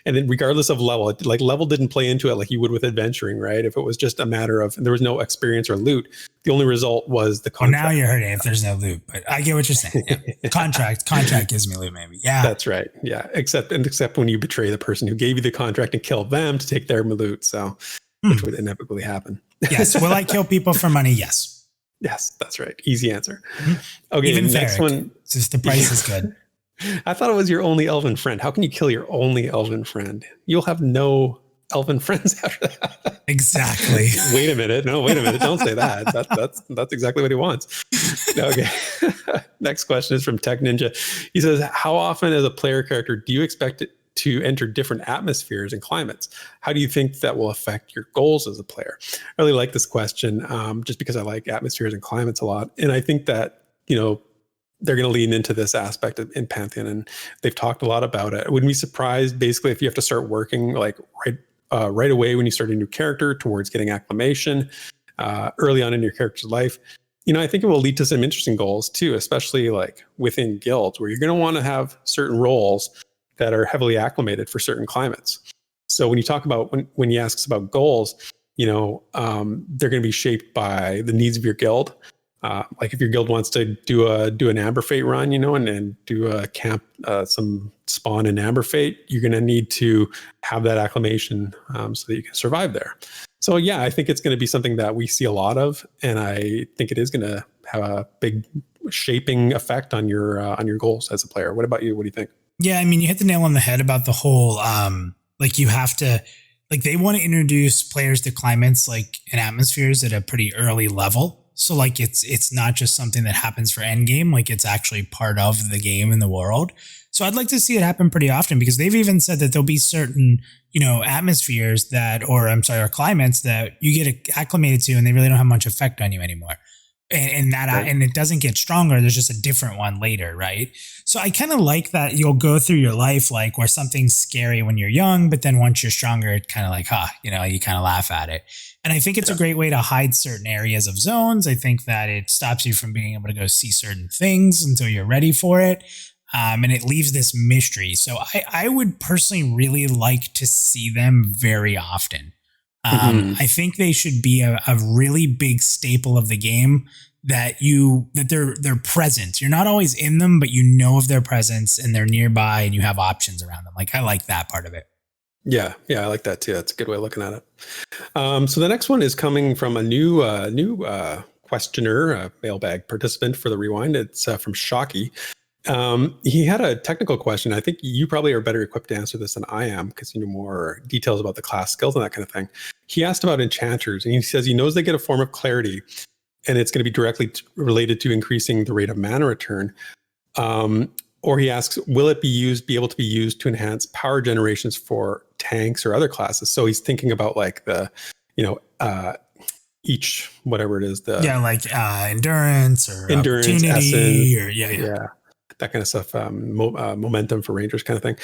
and then regardless of level, like level didn't play into it like you would with adventuring, right? If it was just a matter of there was no experience or loot, the only result was the contract. Well, now you're hurting if there's no loot, but I get what you're saying. Yeah. Contract gives me loot, maybe. Yeah. That's right. Yeah. Except when you betray the person who gave you the contract and kill them to take their loot. So, which would inevitably happen. Yes. Will I kill people for money? Yes. Yes, that's right. Easy answer. Okay, Even next one. Just the price is good. I thought it was your only elven friend. How can you kill your only elven friend? You'll have no elven friends after that. Exactly. Wait a minute. No, wait a minute. Don't say that. That's exactly what he wants. Okay. Next question is from Tech Ninja. He says, how often as a player character do you expect it to enter different atmospheres and climates? How do you think that will affect your goals as a player? I really like this question, just because I like atmospheres and climates a lot. And I think that, they're going to lean into this aspect in Pantheon, and they've talked a lot about it. I wouldn't be surprised, basically, if you have to start working like right away when you start a new character towards getting acclimation early on in your character's life. I think it will lead to some interesting goals too, especially like within guilds where you're going to want to have certain roles that are heavily acclimated for certain climates. So when you talk about, when he asks about goals, they're going to be shaped by the needs of your guild. Like if your guild wants to do an Amber Fate run, and do a camp, some spawn in Amber Fate, you're going to need to have that acclimation so that you can survive there. So yeah, I think it's going to be something that we see a lot of, and I think it is going to have a big shaping effect on your goals as a player. What about you? What do you think? Yeah, I mean, you hit the nail on the head about the whole like you have to, like they want to introduce players to climates like and atmospheres at a pretty early level. So like it's not just something that happens for end game, like it's actually part of the game in the world. So I'd like to see it happen pretty often, because they've even said that there'll be certain, atmospheres or climates that you get acclimated to and they really don't have much effect on you anymore. And it doesn't get stronger. There's just a different one later, right? So I kind of like that you'll go through your life like where something's scary when you're young, but then once you're stronger, it kind of like, you kind of laugh at it. And I think it's a great way to hide certain areas of zones. I think that it stops you from being able to go see certain things until you're ready for it. And it leaves this mystery. So I would personally really like to see them very often. I think they should be a really big staple of the game, that they're present. You're not always in them, but you know of their presence and they're nearby and you have options around them. Like I like that part of it. Yeah, I like that too. That's a good way of looking at it. So the next one is coming from a new questioner, a mailbag participant for the Rewind. It's from Shocky. He had a technical question. I think you probably are better equipped to answer this than I am, because you know more details about the class skills and that kind of thing. He asked about enchanters, and he says he knows they get a form of clarity, and it's going to be directly related to increasing the rate of mana return. Or he asks, will it be able to be used to enhance power generations for tanks or other classes? So he's thinking about like the, each, whatever it is, endurance or opportunity, essence, or that kind of stuff, momentum for rangers kind of thing.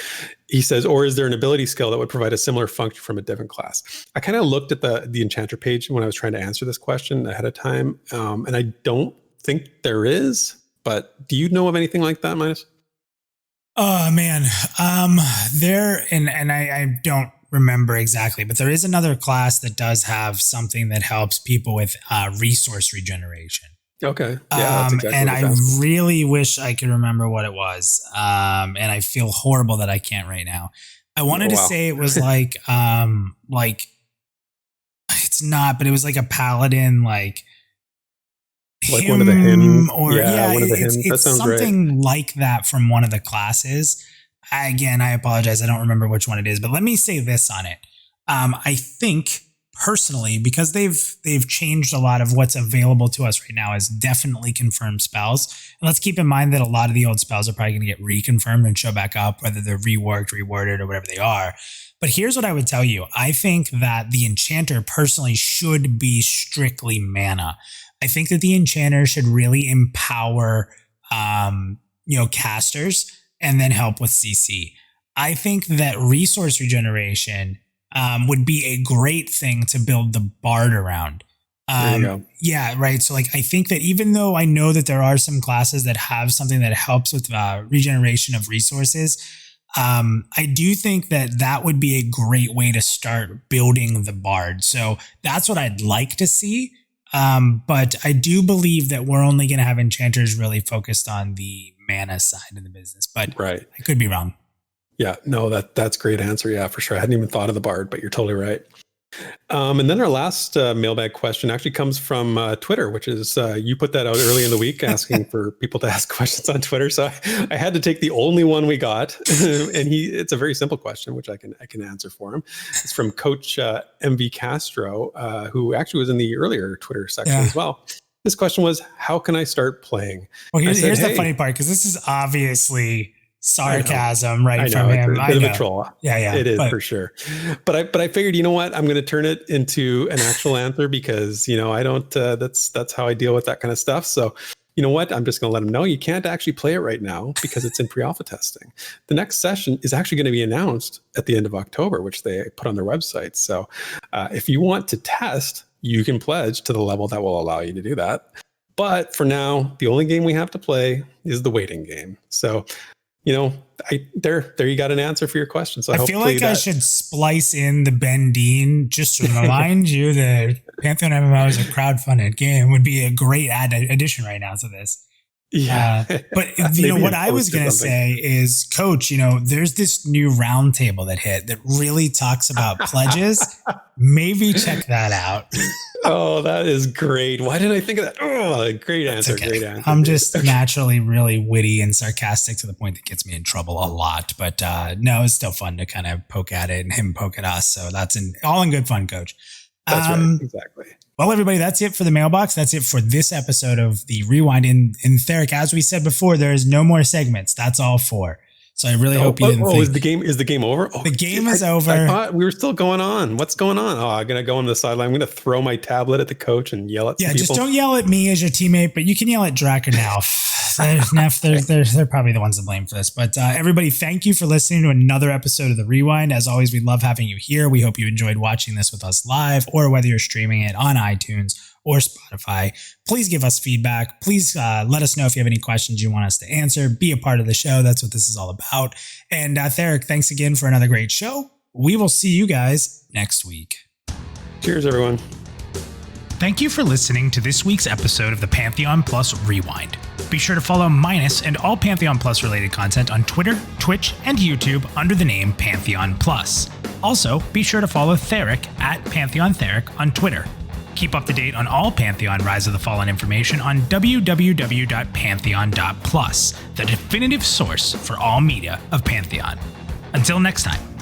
He says, or is there an ability skill that would provide a similar function from a different class? I kind of looked at the enchanter page when I was trying to answer this question ahead of time, and I don't think there is, but do you know of anything like that, Minus? Oh man, I don't remember exactly, but there is another class that does have something that helps people with resource regeneration. Okay. Yeah, that's exactly and I really wish I could remember what it was. And I feel horrible that I can't right now. I wanted to say it was like it's not, but it was like a paladin, like one of the hymns, or one of the hymns. It's something like that from one of the classes. Again, I apologize. I don't remember which one it is, but let me say this on it. I think personally, because they've changed a lot of what's available to us right now as definitely confirmed spells. And let's keep in mind that a lot of the old spells are probably going to get reconfirmed and show back up, whether they're reworked, reworded, or whatever they are. But here's what I would tell you. I think that the enchanter personally should be strictly mana. I think that the enchanter should really empower, casters and then help with CC. I think that resource regeneration would be a great thing to build the Bard around. There you go. Yeah, right. So like, I think that even though I know that there are some classes that have something that helps with regeneration of resources, I do think that that would be a great way to start building the Bard. So that's what I'd like to see. But I do believe that we're only going to have enchanters really focused on the mana side of the business, but right. I could be wrong. Yeah, no, that's a great answer. Yeah, for sure. I hadn't even thought of the Bard, but you're totally right. And then our last mailbag question actually comes from Twitter, which is you put that out early in the week asking for people to ask questions on Twitter. So I had to take the only one we got, and it's a very simple question, which I can answer for him. It's from Coach MV Castro, who actually was in the earlier Twitter section as well. This question was, how can I start playing? Well, here's the funny part, because this is obviously sarcasm, right? From him. It's a bit of a troll. Yeah. It is for sure. But I figured, you know what? I'm going to turn it into an actual answer because, I don't, that's how I deal with that kind of stuff. So, you know what? I'm just going to let them know you can't actually play it right now because it's in pre-alpha testing. The next session is actually going to be announced at the end of October, which they put on their website. So if you want to test, you can pledge to the level that will allow you to do that. But for now, the only game we have to play is the waiting game. So, there you got an answer for your question. So I feel like I should splice in the Ben Dean just to remind you that Pantheon MMO is a crowdfunded game. Would be a great addition right now to this. Yeah. But what I was going to say is, Coach, there's this new Roundtable that hit that really talks about pledges. Maybe check that out. Oh, that is great. Why didn't I think of that? Oh, great answer. Okay. Great answer. I'm just naturally really witty and sarcastic to the point that gets me in trouble a lot. But no, it's still fun to kind of poke at it and him poke at us. So that's all in good fun, Coach. That's right. Exactly. Well, everybody, that's it for the mailbox. That's it for this episode of the Rewind. In Theric, as we said before, there is no more segments. That's all 4. So I really hope you didn't think. Is the game over? The game is over. I thought we were still going on. What's going on? Oh, I'm going to go on the sideline. I'm going to throw my tablet at the coach and yell at some people. Just don't yell at me as your teammate, but you can yell at Drac or Nalf. They're probably the ones to blame for this. But everybody, thank you for listening to another episode of The Rewind. As always, we love having you here. We hope you enjoyed watching this with us live, or whether you're streaming it on iTunes or Spotify. Please give us feedback. Please let us know if you have any questions you want us to answer. Be a part of the show. That's what this is all about. And Theric, thanks again for another great show. We will see you guys next week. Cheers, everyone. Thank you for listening to this week's episode of the Pantheon.Plus Rewind. Be sure to follow Minus and all Pantheon.Plus related content on Twitter, Twitch, and YouTube under the name Pantheon.Plus. Also, be sure to follow Theric at PantheonTheric on Twitter. Keep up to date on all Pantheon Rise of the Fallen information on www.Pantheon.Plus, the definitive source for all media of Pantheon. Until next time.